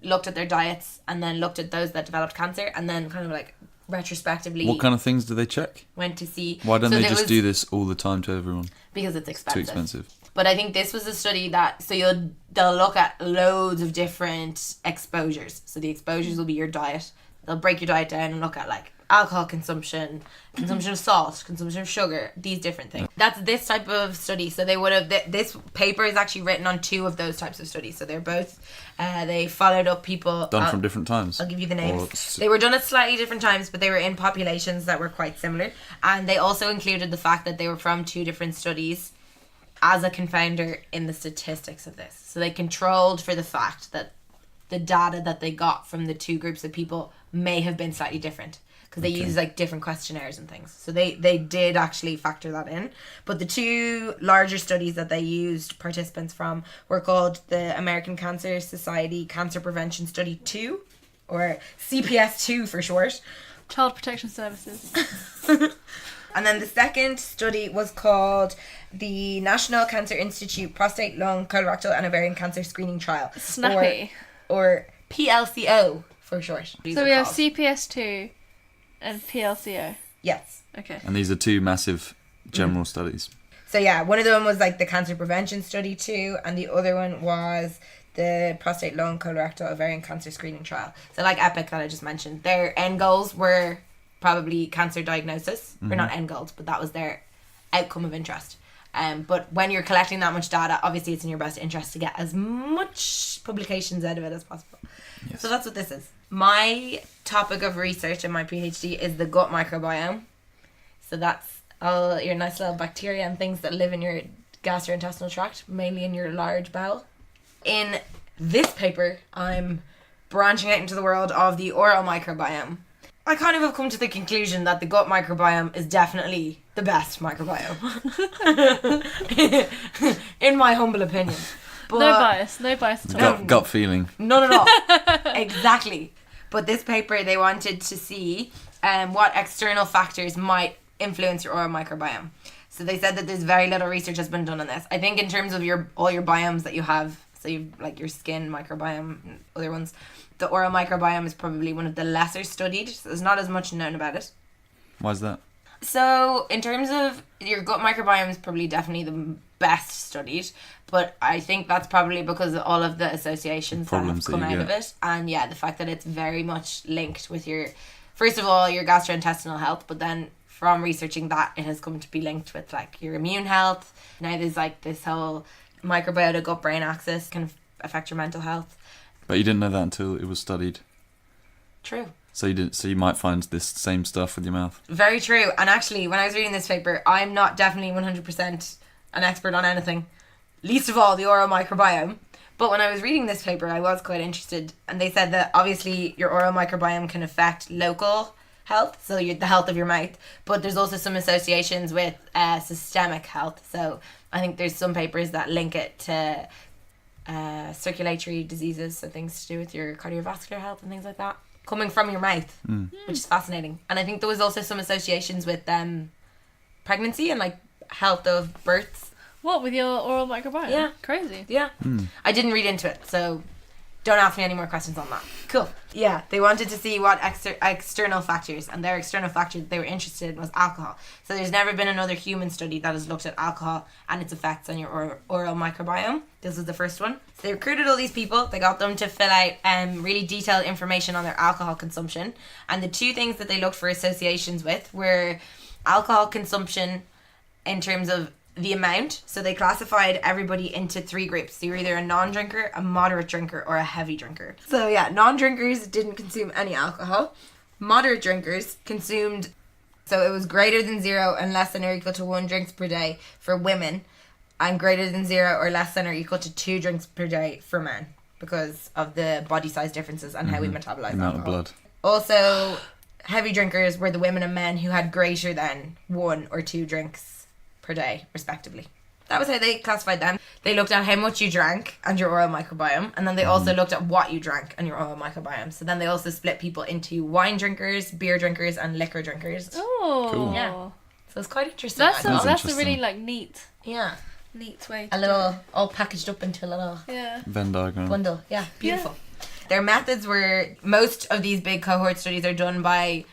looked at their diets, and then looked at those that developed cancer, and then kind of retrospectively. What kind of things do they check? Went to see. Why don't they just do this all the time to everyone? Because it's expensive. Too expensive. But I think this was a study that they'll look at loads of different exposures. So the exposures will be your diet. They'll break your diet down and look at alcohol consumption of salt, consumption of sugar, these different things. That's this type of study. So they would have, this paper is actually written on 2 of those types of studies. So they're both, they followed up people. Done from different times. I'll give you the names. They were done at slightly different times, but they were in populations that were quite similar. And they also included the fact that they were from 2 different studies as a confounder in the statistics of this. So they controlled for the fact that the data that they got from the 2 groups of people may have been slightly different, because they use different questionnaires and things. So they did actually factor that in. But the 2 larger studies that they used participants from were called the American Cancer Society Cancer Prevention Study 2, or CPS2 for short. Child Protection Services. And then the second study was called the National Cancer Institute Prostate, Lung, Colorectal and Ovarian Cancer Screening Trial. Snappy. Or PLCO for short. So we have CPS2 and PLCO. Yes. Okay. And these are two massive general studies. So yeah, one of them was like the cancer prevention study too, and the other one was the prostate, lung, colorectal, ovarian cancer screening trial. So like EPIC that I just mentioned, their end goals were probably cancer diagnosis. Or not end goals, but that was their outcome of interest. But when you're collecting that much data, obviously it's in your best interest to get as much publications out of it as possible. Yes. So that's what this is. My topic of research in my PhD is the gut microbiome. So that's all your nice little bacteria and things that live in your gastrointestinal tract, mainly in your large bowel. In this paper, I'm branching out into the world of the oral microbiome. I kind of have come to the conclusion that the gut microbiome is definitely the best microbiome. In my humble opinion. But No bias at all. Gut feeling. none at all. Exactly. But this paper, they wanted to see what external factors might influence your oral microbiome. So they said that there's very little research has been done on this. I think in terms of all your biomes that you have, so you like your skin microbiome and other ones, the oral microbiome is probably one of the lesser studied. So there's not as much known about it. Why is that? So in terms of your gut microbiome is probably definitely the best studied, but I think that's probably because of all of the associations that have Problems that come you out of get. it, and yeah, the fact that it's very much linked with your, first of all, your gastrointestinal health, but then from researching that, it has come to be linked with like your immune health. Now there's like this whole microbiota gut-brain axis can affect your mental health. But you didn't know that until it was studied. True. So you might find this same stuff with your mouth. Very true. And actually, when I was reading this paper, I'm not definitely 100% an expert on anything, least of all the oral microbiome. But when I was reading this paper, I was quite interested. And they said that obviously your oral microbiome can affect local health, so the health of your mouth. But there's also some associations with systemic health. So I think there's some papers that link it to circulatory diseases, so things to do with your cardiovascular health and things like that, coming from your mouth, which is fascinating. And I think there was also some associations with pregnancy and like health of births. What, with your oral microbiome? Yeah. Crazy. Yeah. I didn't read into it, so don't ask me any more questions on that. Cool. Yeah, they wanted to see what external factors, and their external factor that they were interested in was alcohol. So there's never been another human study that has looked at alcohol and its effects on your oral microbiome. This is the first one. So they recruited all these people. They got them to fill out really detailed information on their alcohol consumption. And the two things that they looked for associations with were alcohol consumption in terms of the amount. So they classified everybody into 3 groups. So you're either a non-drinker, a moderate drinker, or a heavy drinker. So yeah, non-drinkers didn't consume any alcohol. Moderate drinkers consumed, so it was greater than 0 and less than or equal to 1 drinks per day for women, and greater than 0 or less than or equal to 2 drinks per day for men, because of the body size differences and how we metabolize Amount alcohol. of blood. Also, heavy drinkers were the women and men who had greater than 1 or 2 drinks per day, respectively. That was how they classified them. They looked at how much you drank and your oral microbiome, and then they also looked at what you drank and your oral microbiome. So then they also split people into wine drinkers, beer drinkers, and liquor drinkers. Oh. Cool. Yeah. So it's quite interesting. That's I thought. a really interesting. like neat way to A little, all packaged up into a little do it. Yeah. Venn diagram. bundle. Yeah, beautiful. Their methods were, most of these big cohort studies are done by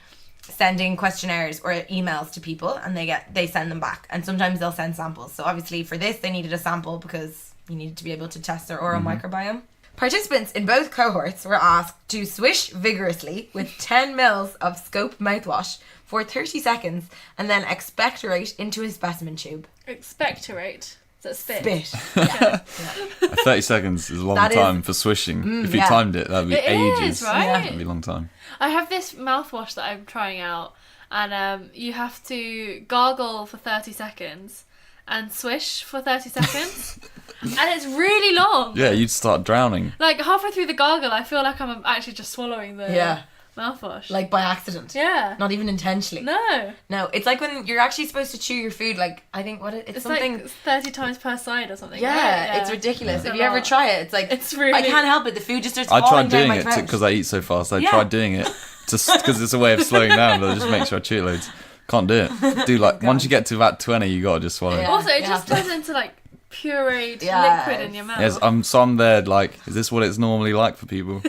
sending questionnaires or emails to people, and they send them back, and sometimes they'll send samples. So obviously for this they needed a sample because you needed to be able to test their oral microbiome. Participants in both cohorts were asked to swish vigorously with 10 mils of Scope mouthwash for 30 seconds and then expectorate into a specimen tube. Expectorate. So spit. Spit. Yeah. 30 seconds is a long That is- time for swishing. If you yeah. timed it, that'd be It ages. is, right? Yeah. That'd be a long time. I have this mouthwash that I'm trying out, and you have to gargle for 30 seconds and swish for 30 seconds, and it's really long. Yeah, you'd start drowning. Like halfway through the gargle, I feel like I'm actually just swallowing the Yeah. Mouthwash. Like by accident. Yeah. Not even intentionally. No. It's like when you're actually supposed to chew your food, like, I think it's something... like 30 times per side or something. Yeah, right? it's ridiculous. It's If a you ever lot. try it, it's like... It's really... I can't help it. The food just starts I falling tried down doing my it throat. because I eat so fast. I Yeah. tried doing it just because it's a way of slowing down, but I just make sure I chew it loads. Can't do it. Do like once you get to about 20, you gotta just swallow. Yeah. Also, it you just have to. turns into like pureed Yeah, liquid in your mouth. Yes, I'm there. Like, is this what it's normally like for people?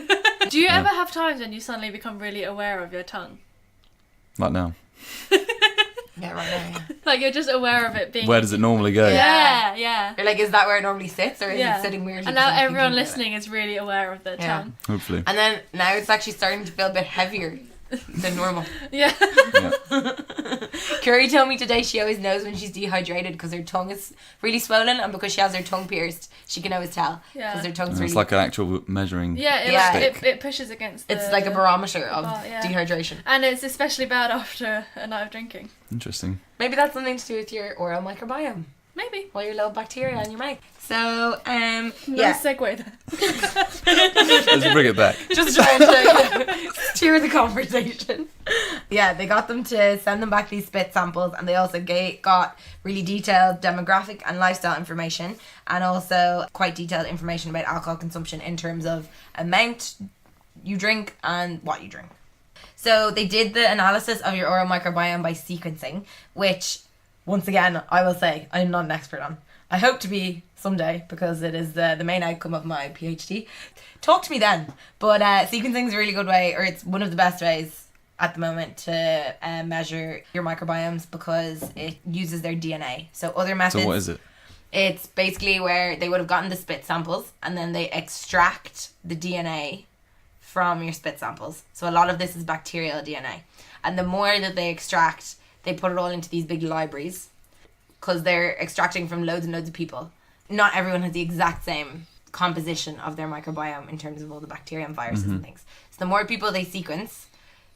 Do you ever have times when you suddenly become really aware of your tongue? Like now. Yeah, right now, yeah. Like you're just aware of it being... Where does it normally go? Yeah. You're like, is that where it normally sits, or is Yeah. it sitting weirdly? And now because I'm everyone thinking about listening is really aware of their Yeah. tongue. Hopefully. And then now it's actually starting to feel a bit heavier than normal. Yeah. Yeah. Curie told me today she always knows when she's dehydrated because her tongue is really swollen, and because she has her tongue pierced, she can always tell Yeah. because her tongue's And really... it's like an actual measuring. Yeah, stick. it pushes against the... It's like a barometer of yeah. dehydration. And it's especially bad after a night of drinking. Interesting. Maybe that's something to do with your oral microbiome. Maybe. All your little bacteria in your mouth. So, Nice yeah. segue there. Let's bring it back. Just trying to steer the conversation. Yeah, they got them to send them back these spit samples, and they also got really detailed demographic and lifestyle information, and also quite detailed information about alcohol consumption in terms of amount you drink and what you drink. So they did the analysis of your oral microbiome by sequencing, which, once again, I will say I'm not an expert on. I hope to be someday, because it is the main outcome of my PhD. Talk to me then. But sequencing is a really good way, or it's one of the best ways at the moment to measure your microbiomes, because it uses their DNA. So other methods... So what is it? It's basically where they would have gotten the spit samples and then they extract the DNA from your spit samples. So a lot of this is bacterial DNA. And the more that they extract, they put it all into these big libraries, because they're extracting from loads and loads of people. Not everyone has the exact same composition of their microbiome in terms of all the bacteria and viruses and things. So the more people they sequence,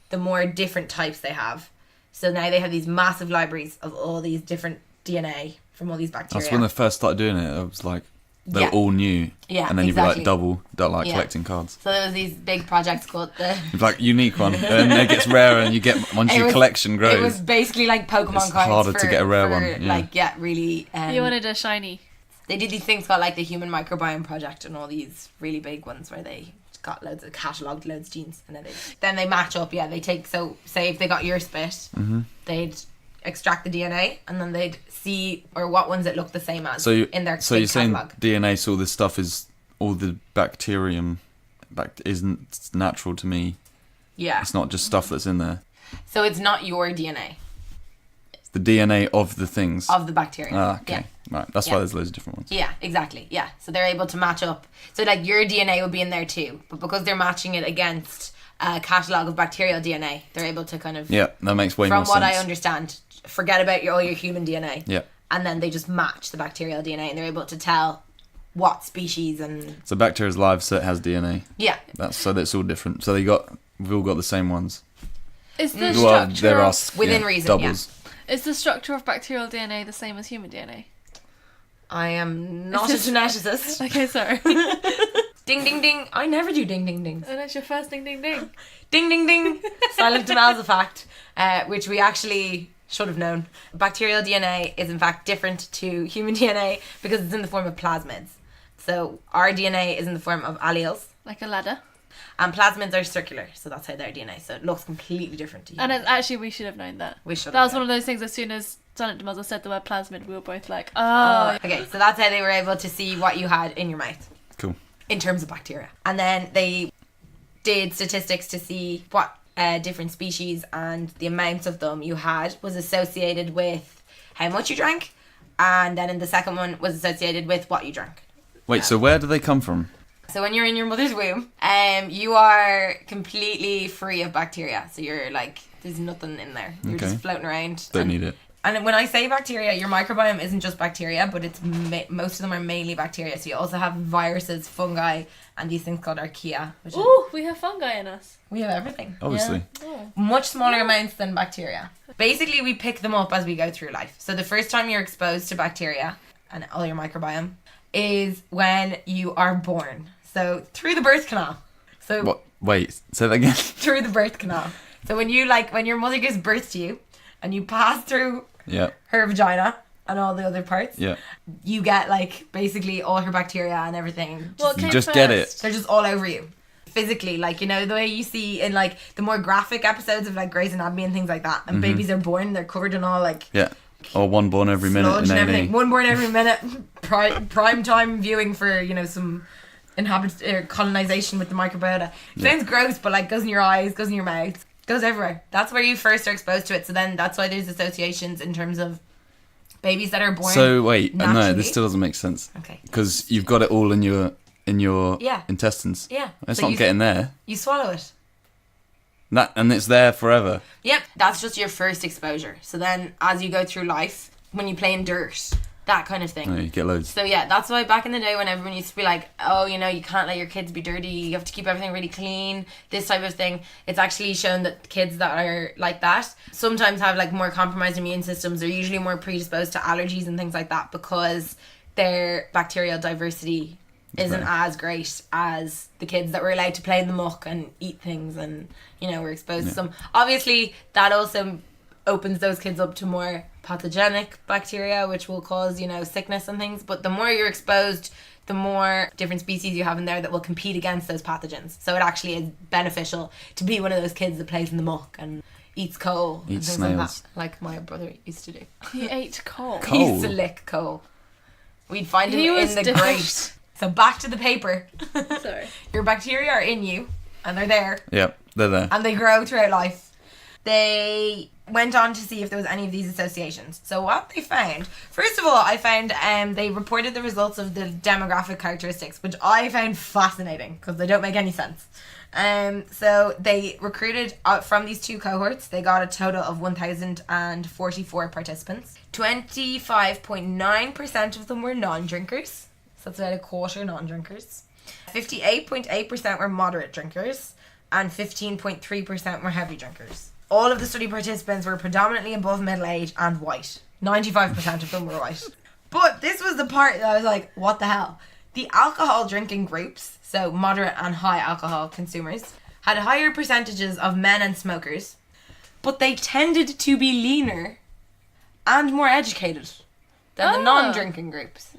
the more different types they have. So now they have these massive libraries of all these different DNA from all these bacteria. That's when they first started doing it. It was like they Yeah. were all new. Yeah, And then exactly. you'd be like double like Yeah. collecting cards. So there was these big projects called the... You'd be like unique one, and then it gets rarer, and you get once your collection grows. It was basically like Pokemon It's cards harder for, to get a rare for, one, yeah. Like, yeah, really... You wanted a shiny. They did these things called like the Human Microbiome Project and all these really big ones where they got catalogued loads of genes, and then they match up. Yeah, they take, so say if they got your spit, they'd extract the DNA and then they'd see or what ones it looked the same as in their So big you're saying catalogue. DNA, so all this stuff is all the bacterium, isn't natural to me. Yeah. It's not just stuff that's in there. So it's not your DNA It's the DNA of the things. of the bacteria. Ah, okay. Yeah. Right. That's Yeah. why there's loads of different ones. Yeah, exactly. Yeah. So they're able to match up. So like your DNA would be in there too, but because they're matching it against a catalogue of bacterial DNA, they're able to kind of, Yeah, that makes way from more what sense. I understand, forget about all your human DNA. Yeah. And then they just match the bacterial DNA, and they're able to tell what species and So bacteria's live, so it has DNA. yeah. That's all different. So we've all got the same ones. Is the Well, structure there are Within reason, doubles. is the structure of bacterial DNA the same as human DNA? I am not a Is this- geneticist. Okay, sorry. Ding ding ding. I never do ding ding dings. And that's your first ding ding ding. Ding ding ding. Silent denial's a fact, which we actually should have known. Bacterial DNA is in fact different to human DNA because it's in the form of plasmids. So our DNA is in the form of alleles, Like a ladder. and plasmids are circular, so that's how their DNA. So it looks completely different to And human. actually, we should have known that. We should. That was one of those things, as soon as Janet DeMuzzel said the word plasmid, we were both like, oh. Okay, so that's how they were able to see what you had in your mouth Cool. in terms of bacteria. And then they did statistics to see what different species and the amounts of them you had was associated with how much you drank, and then in the second one was associated with what you drank. Wait, so where do they come from? So when you're in your mother's womb, you are completely free of bacteria. So you're like, there's nothing in there. You're Okay. just floating around. Don't and, need it. And when I say bacteria, your microbiome isn't just bacteria, but it's most of them are mainly bacteria. So you also have viruses, fungi, and these things called archaea. Which is, Ooh, we have fungi in us. we have everything. Obviously. Oh. Much smaller amounts than bacteria. Basically, we pick them up as we go through life. So the first time you're exposed to bacteria and all your microbiome is when you are born. So through the birth canal. So What? Wait, say that again. Through the birth canal. So when your mother gives birth to you and you pass through Yeah. her vagina and all the other parts, Yeah. you get like basically all her bacteria and everything. What You came just get it. first? They're just all over you. Physically, like, you know, the way you see in like the more graphic episodes of like Grey's Anatomy and things like that, and babies are born, they're covered in all like Yeah. Or one born every minute sludge in and A&E. everything. One born every minute. Prime time viewing for, you know, some colonization with the microbiota. It sounds gross, but like goes in your eyes, goes in your mouth, goes everywhere. That's where you first are exposed to it. So then that's why there's associations in terms of babies that are born. So wait, no, naturally. this still doesn't make sense. Okay. Because you've got it all in your Yeah. intestines. Yeah. It's So not you- getting there. You swallow it. And it's there forever. Yep, that's just your first exposure. So then as you go through life, when you play in dirt, that kind of thing. Yeah, you get loads. So yeah, that's why back in the day when everyone used to be like, oh, you know, you can't let your kids be dirty, you have to keep everything really clean, this type of thing, it's actually shown that kids that are like that sometimes have like more compromised immune systems. They're usually more predisposed to allergies and things like that because their bacterial diversity isn't as great as the kids that were allowed to play in the muck and eat things and, you know, were exposed to some. Obviously, that also opens those kids up to more pathogenic bacteria, which will cause, you know, sickness and things. But the more you're exposed, the more different species you have in there that will compete against those pathogens. So it actually is beneficial to be one of those kids that plays in the muck and eats coal and Eats things snails. like my brother used to do. He ate coal. Coal. He used to lick coal. We'd find him He in was the different. grate. So back to the paper. Sorry. Your bacteria are in you and they're there Yeah, they're there. and they grow throughout life. They went on to see if there was any of these associations. So what they found, first of all, I found they reported the results of the demographic characteristics, which I found fascinating because they don't make any sense. So they recruited from these two cohorts, they got a total of 1,044 participants. 25.9% of them were non-drinkers. So that's about a quarter non-drinkers. 58.8% were moderate drinkers and 15.3% were heavy drinkers. All of the study participants were predominantly above middle age and white. 95% of them were white. But this was the part that I was like, what the hell? The alcohol drinking groups, so moderate and high alcohol consumers, had higher percentages of men and smokers, but they tended to be leaner and more educated than the Oh. non-drinking groups.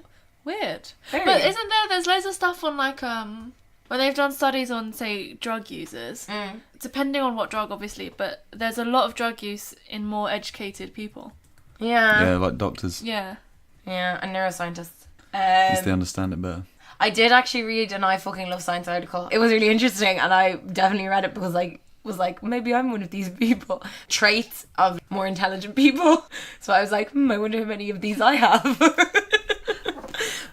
Weird. Very But weird. there's loads of stuff on like when they've done studies on, say, drug users, depending on what drug obviously, but there's a lot of drug use in more educated people. Yeah, like doctors. Yeah. Yeah, and neuroscientists. At least they understand it better. I did actually read an I Fucking Love Science article. It was really interesting and I definitely read it because I was like, maybe I'm one of these people. Traits of more intelligent people. So I was like, I wonder how many of these I have.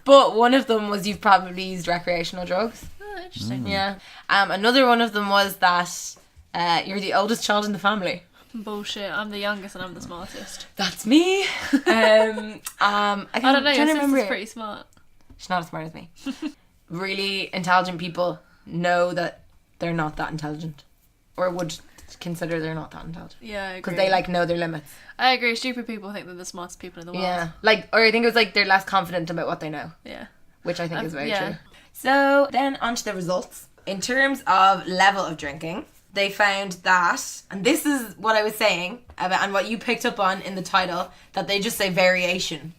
But one of them was you've probably used recreational drugs. Oh, interesting. Yeah. Another one of them was that you're the oldest child in the family. Bullshit. I'm the youngest and I'm the smartest. That's me. I I don't know. Your remember sister's it. pretty smart. She's not as smart as me. Really intelligent people know that they're not that intelligent, or would consider they're not that intelligent Yeah, I agree. because they like know their limits. I agree. Stupid people think they're the smartest people in the world. Yeah, like, or I think it was like they're less confident about what they know, Yeah. which I think is very yeah. true. So then on to the results. In terms of level of drinking, they found that, and this is what I was saying about, and what you picked up on in the title, that they just say variation.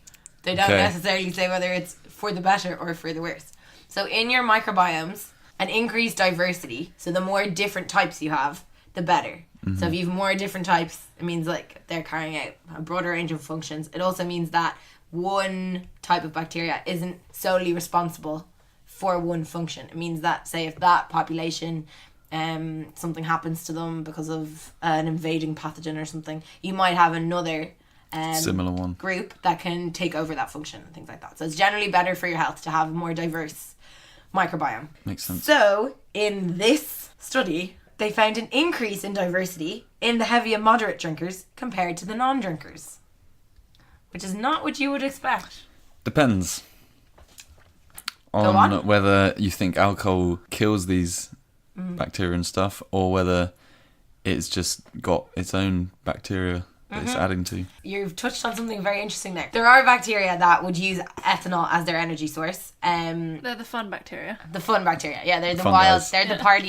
They don't Okay. necessarily say whether it's for the better or for the worse. So in your microbiomes, an increased diversity, so the more different types you have, the better. So if you have more different types, it means like they're carrying out a broader range of functions. It also means that one type of bacteria isn't solely responsible for one function. It means that, say, if that population, something happens to them because of an invading pathogen or something, you might have another Similar one. group that can take over that function and things like that. So it's generally better for your health to have a more diverse microbiome. Makes sense. So in this study, they found an increase in diversity in the heavy and moderate drinkers compared to the non-drinkers, which is not what you would expect. Depends on. on whether you think alcohol kills these bacteria and stuff, or whether it's just got its own bacteria that it's adding to. You've touched on something very interesting there. There are bacteria that would use ethanol as their energy source. They're the fun bacteria. The fun bacteria. Yeah, they're the Fun wild, guys. they're the party.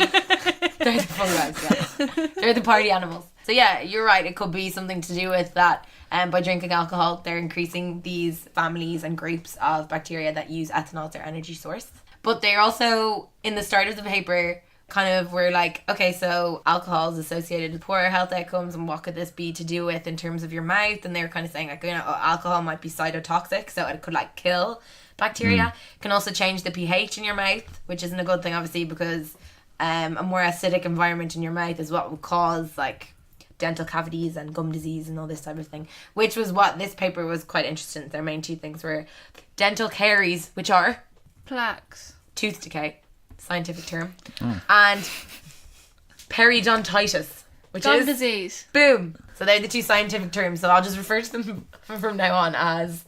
They're the fun guys, yeah. They're the party animals. So yeah, you're right. It could be something to do with that. By drinking alcohol, they're increasing these families and groups of bacteria that use ethanol as their energy source. But they're also, in the start of the paper, kind of were like, okay, so alcohol is associated with poorer health outcomes, and what could this be to do with in terms of your mouth? And they were kind of saying, like, you know, alcohol might be cytotoxic, so it could like kill bacteria. It can also change the pH in your mouth, which isn't a good thing, obviously, because a more acidic environment in your mouth is what would cause like dental cavities and gum disease and all this type of thing, which was what this paper was quite interested in. Their main two things were dental caries, which are plaques, tooth decay, scientific term, and periodontitis, which gum is disease. Boom. So they're the two scientific terms. So I'll just refer to them from now on as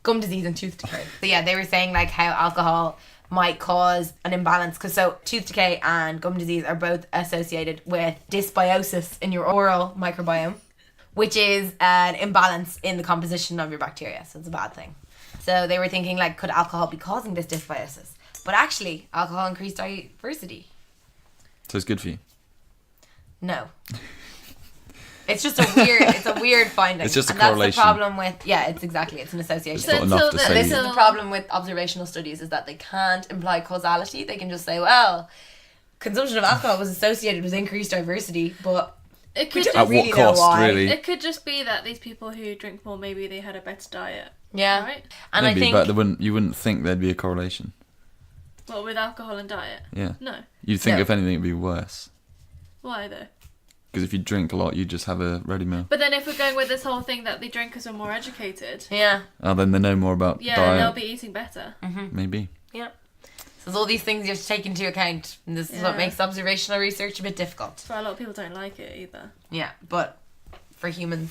gum disease and tooth decay. So yeah, they were saying like how alcohol might cause an imbalance, because so tooth decay and gum disease are both associated with dysbiosis in your oral microbiome, which is an imbalance in the composition of your bacteria. So it's a bad thing. So they were thinking like, could alcohol be causing this dysbiosis? But actually, alcohol increased diversity. So it's good for you. No. It's just a weird finding. It's just a and correlation. That's the problem with, it's an association. It's not enough to say. This is the problem with observational studies, is that they can't imply causality. They can just say, well, consumption of alcohol was associated with increased diversity, but it could we don't at really what know cost, why. really? It could just be that these people who drink more, maybe they had a better diet. Yeah. Right? And Maybe, I think but you wouldn't think there'd be a correlation. Well, with alcohol and diet? Yeah. No. You'd think No. if anything it'd be worse. Why though? Because if you drink a lot, you just have a ready meal. But then if we're going with this whole thing that the drinkers are more educated, yeah. Oh, then they know more about yeah, diet. they'll be eating better. Maybe. Yeah. So there's all these things you have to take into account, and this is what Yeah. makes observational research a bit difficult. That's why a lot of people don't like it either. Yeah, but for humans,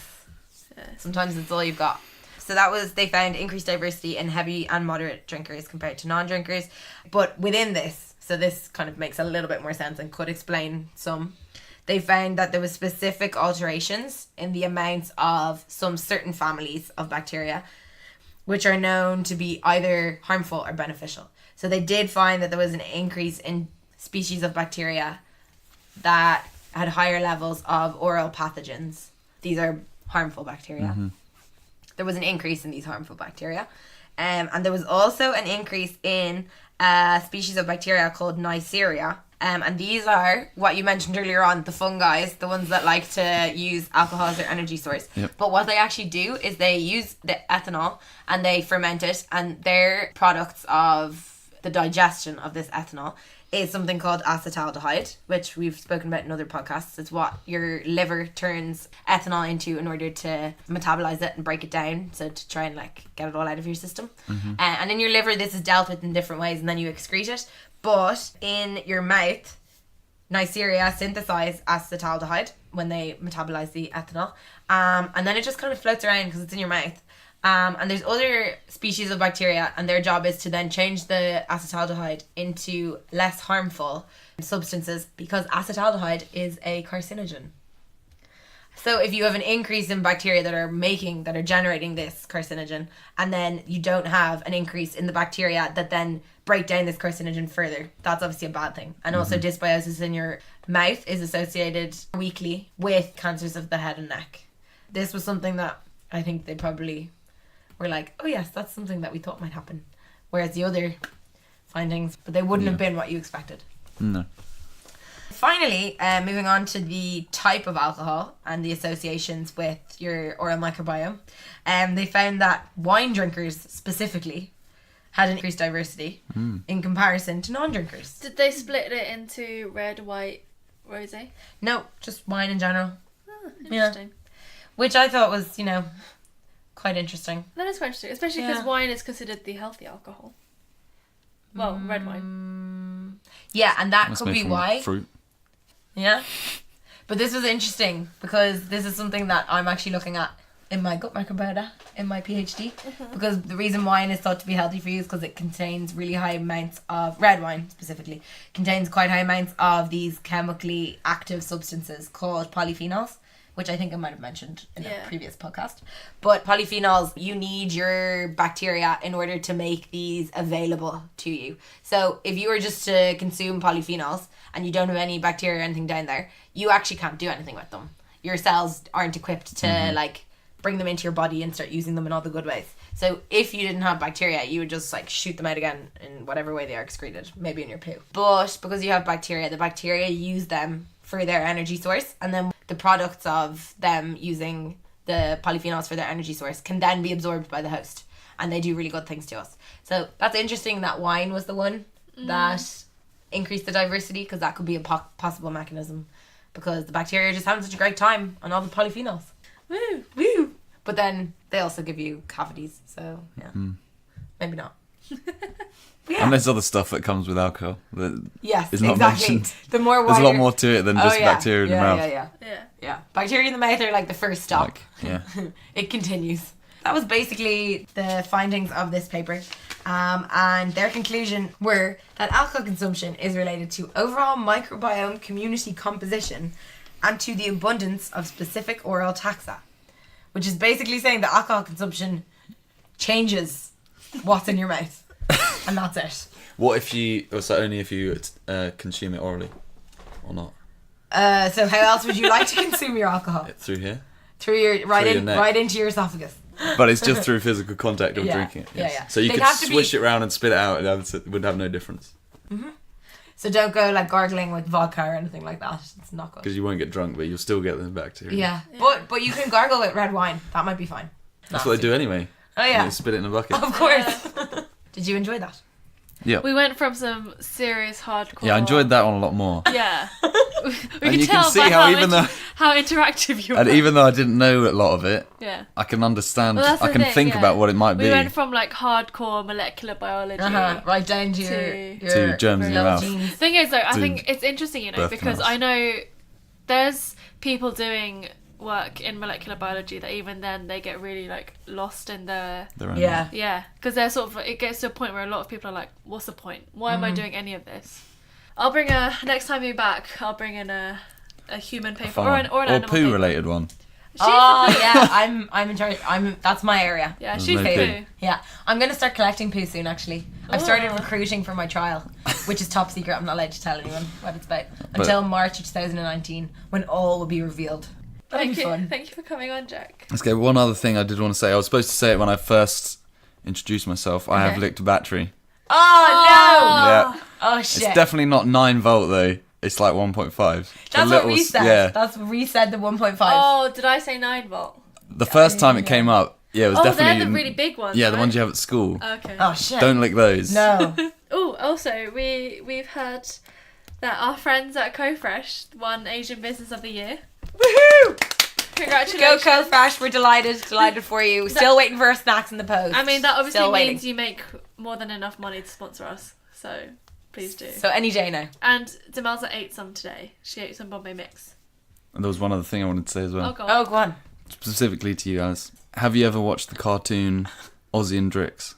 Yeah. sometimes it's all you've got. So they found increased diversity in heavy and moderate drinkers compared to non-drinkers. But within this, so this kind of makes a little bit more sense and could explain some. They found that there was specific alterations in the amounts of some certain families of bacteria, which are known to be either harmful or beneficial. So they did find that there was an increase in species of bacteria that had higher levels of oral pathogens. These are harmful bacteria. There was an increase in these harmful bacteria. And there was also an increase in a species of bacteria called Neisseria. And these are what you mentioned earlier on, the fungi, the ones that like to use alcohol as their energy source. Yep. But what they actually do is they use the ethanol and they ferment it, and their products of the digestion of this ethanol is something called acetaldehyde, which we've spoken about in other podcasts. It's what your liver turns ethanol into in order to metabolize it and break it down, so to try and like get it all out of your system. And in your liver, this is dealt with in different ways, and then you excrete it. But in your mouth, Neisseria synthesize acetaldehyde when they metabolize the ethanol, and then it just kind of floats around because it's in your mouth. And there's other species of bacteria, and their job is to then change the acetaldehyde into less harmful substances, because acetaldehyde is a carcinogen. So if you have an increase in bacteria that are generating this carcinogen, and then you don't have an increase in the bacteria that then break down this carcinogen further, that's obviously a bad thing. And also dysbiosis in your mouth is associated weakly with cancers of the head and neck. This was something that I think they probably were like, oh yes, that's something that we thought might happen. Whereas the other findings, but they wouldn't have been what you expected. No. Finally, moving on to the type of alcohol and the associations with your oral microbiome, they found that wine drinkers specifically had an increased diversity in comparison to non-drinkers. Did they split it into red, white, rosé? No, just wine in general. Oh, interesting. Which I thought was, quite interesting. That is quite interesting, especially because wine is considered the healthy alcohol. Well, red wine. Yeah, and that That's could made be from why. Fruit. Yeah. But this was interesting because this is something that I'm actually looking at in my gut microbiota, in my PhD. Because the reason wine is thought to be healthy for you is because it contains really high amounts of, red wine specifically, contains quite high amounts of these chemically active substances called polyphenols. which I think I might have mentioned in Yeah. a previous podcast. But polyphenols, you need your bacteria in order to make these available to you. So if you were just to consume polyphenols and you don't have any bacteria or anything down there, you actually can't do anything with them. Your cells aren't equipped to like bring them into your body and start using them in all the good ways. So if you didn't have bacteria, you would just like shoot them out again in whatever way they are excreted, maybe in your poo. But because you have bacteria, the bacteria use them for their energy source, and then the products of them using the polyphenols for their energy source can then be absorbed by the host, and they do really good things to us. So that's interesting that wine was the one that increased the diversity, because that could be a possible mechanism, because the bacteria are just having such a great time on all the polyphenols. Woo! But then they also give you cavities, so yeah, maybe not. Yeah. And there's other stuff that comes with alcohol that Yes, is not exactly. mentioned. The more There's a lot wider- more to it than just bacteria in the mouth. Yeah. Bacteria in the mouth are like the first stop. Like, yeah. It continues. That was basically the findings of this paper. And their conclusion were that alcohol consumption is related to overall microbiome community composition and to the abundance of specific oral taxa, which is basically saying that alcohol consumption changes what's in your mouth. And that's it. What if you... So only if you consume it orally? Or not? So how else would you like to consume your alcohol? Through here? Through your Through your neck. right into your esophagus. But it's just through physical contact of Yeah. drinking it. Yeah, yeah. So you They'd could have to swish be- it around and spit it out, and it would have no difference. So don't go like gargling with vodka or anything like that. It's not good. Because you won't get drunk, but you'll still get the bacteria. Yeah. But you can gargle with red wine. That might be fine. That's what they do anyway. Oh yeah. They spit it in a bucket. Of course. Did you enjoy that? Yeah. We went from some serious hardcore. Yeah, I enjoyed that one a lot more. Yeah. we And can you tell can see by how even though... how interactive you And were. even though I didn't know a lot of it, Yeah. I can understand, Well, that's I the can thing, think yeah. about what it might We be. went from like hardcore molecular biology. Right down to your To germs in your little mouth. genes. Thing is though, I To think it's interesting, you know, birth because canals. I know there's people doing work in molecular biology that even then they get really like lost in their Their own- yeah, because they're sort of, it gets to a point where a lot of people are like, what's the point? Why am I doing any of this? I'll bring next time you're back, I'll bring in a human paper or an animal poo paper. related one. She's Oh the poo. yeah, I'm in charge. That's my area. Yeah, There's she's no the poo. poo. Yeah, I'm gonna start collecting poo soon. Actually, I've started Oh. recruiting for my trial, which is top secret. I'm not allowed to tell anyone what it's about until March of 2019, when all will be revealed. That'll Thank be you. fun. Thank you for coming on, Jack. Let's go. One other thing I did want to say. I was supposed to say it when I first introduced myself. I have Okay. licked a battery. Oh Yeah. no! Oh shit! It's definitely not 9 volt though. It's like 1.5. That's what we said. Yeah. That's what we said. The 1.5. Oh, did I say 9 volt? The first time it came up, yeah, it was Oh, definitely... they're the really big ones. Yeah, the right? ones you have at school. Okay. Oh shit! Don't lick those. No. Oh, also we've heard that our friends at CoFresh won Asian Business of the Year. Woohoo! Go Congratulations. CoFresh. We're delighted for you. Still waiting for our snacks in the post. I mean, that obviously Still means waiting. you make more than enough money to sponsor us. So please do. So any day now. And Demelza ate some today. She ate some Bombay mix. And there was one other thing I wanted to say as well. Oh god. Oh, go on. Specifically to you guys. Have you ever watched the cartoon Ozzy and Drix?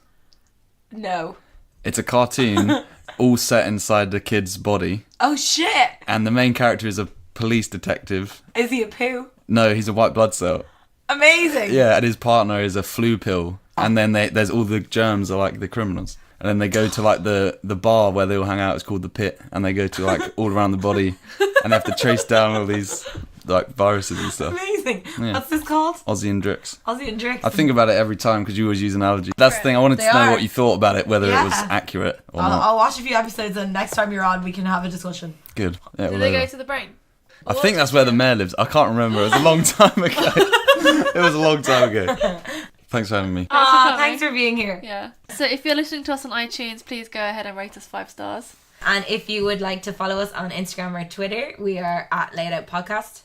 No. It's a cartoon all set inside the kid's body. Oh shit! And the main character is a police detective. Is he a poo? No, he's a white blood cell. Amazing. Yeah, and his partner is a flu pill. And then there's all the germs are like the criminals. And then they go to like the bar where they all hang out. It's called the Pit. And they go to like all around the body. And they have to chase down all these like viruses and stuff. Amazing. Yeah. What's this called? Ozzy and Drix. Ozzy and Drix. I think about it every time because you always use analogy. That's the thing. I wanted They to know are. what you thought about it, whether it was Yeah. accurate or not. I'll watch a few episodes and next time you're on we can have a discussion. Good. Yeah, Did well, they go there. to the brain? I think that's where the mayor lives. I can't remember. It was a long time ago. It was a long time ago. Thanks for having me. Thanks for being here. Yeah. So if you're listening to us on iTunes, please go ahead and rate us 5 stars. And if you would like to follow us on Instagram or Twitter, we are at Laid Out Podcast.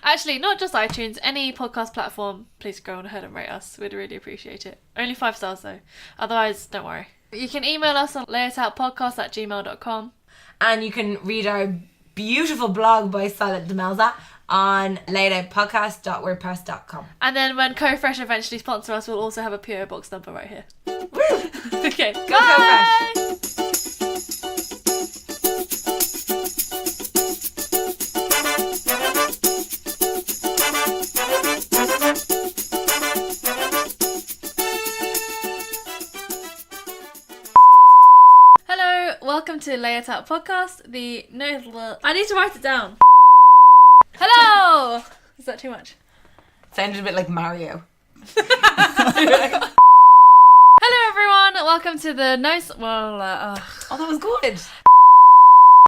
Actually, not just iTunes, any podcast platform, please go on ahead and rate us. We'd really appreciate it. Only 5 stars though. Otherwise, don't worry. You can email us on layitoutpodcast@gmail.com. And you can read our beautiful blog by Silent Demelza on laydoutpodcast.wordpress.com. And then when CoFresh eventually sponsor us, we'll also have a PO box number right here. Okay, Go bye! CoFresh. to Lay It Out podcast. I need to write it down. Hello! Is that too much? Sounded a bit like Mario. Hello everyone, welcome to the Oh, that was good.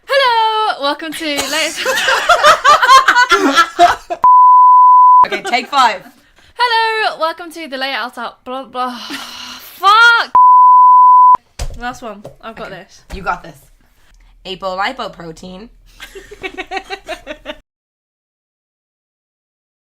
Hello! Welcome to Lay It Out. Okay, take 5. Hello! Welcome to the Lay It Out blah blah. Fuck! Last one. I've got this. You got this. Apolipoprotein.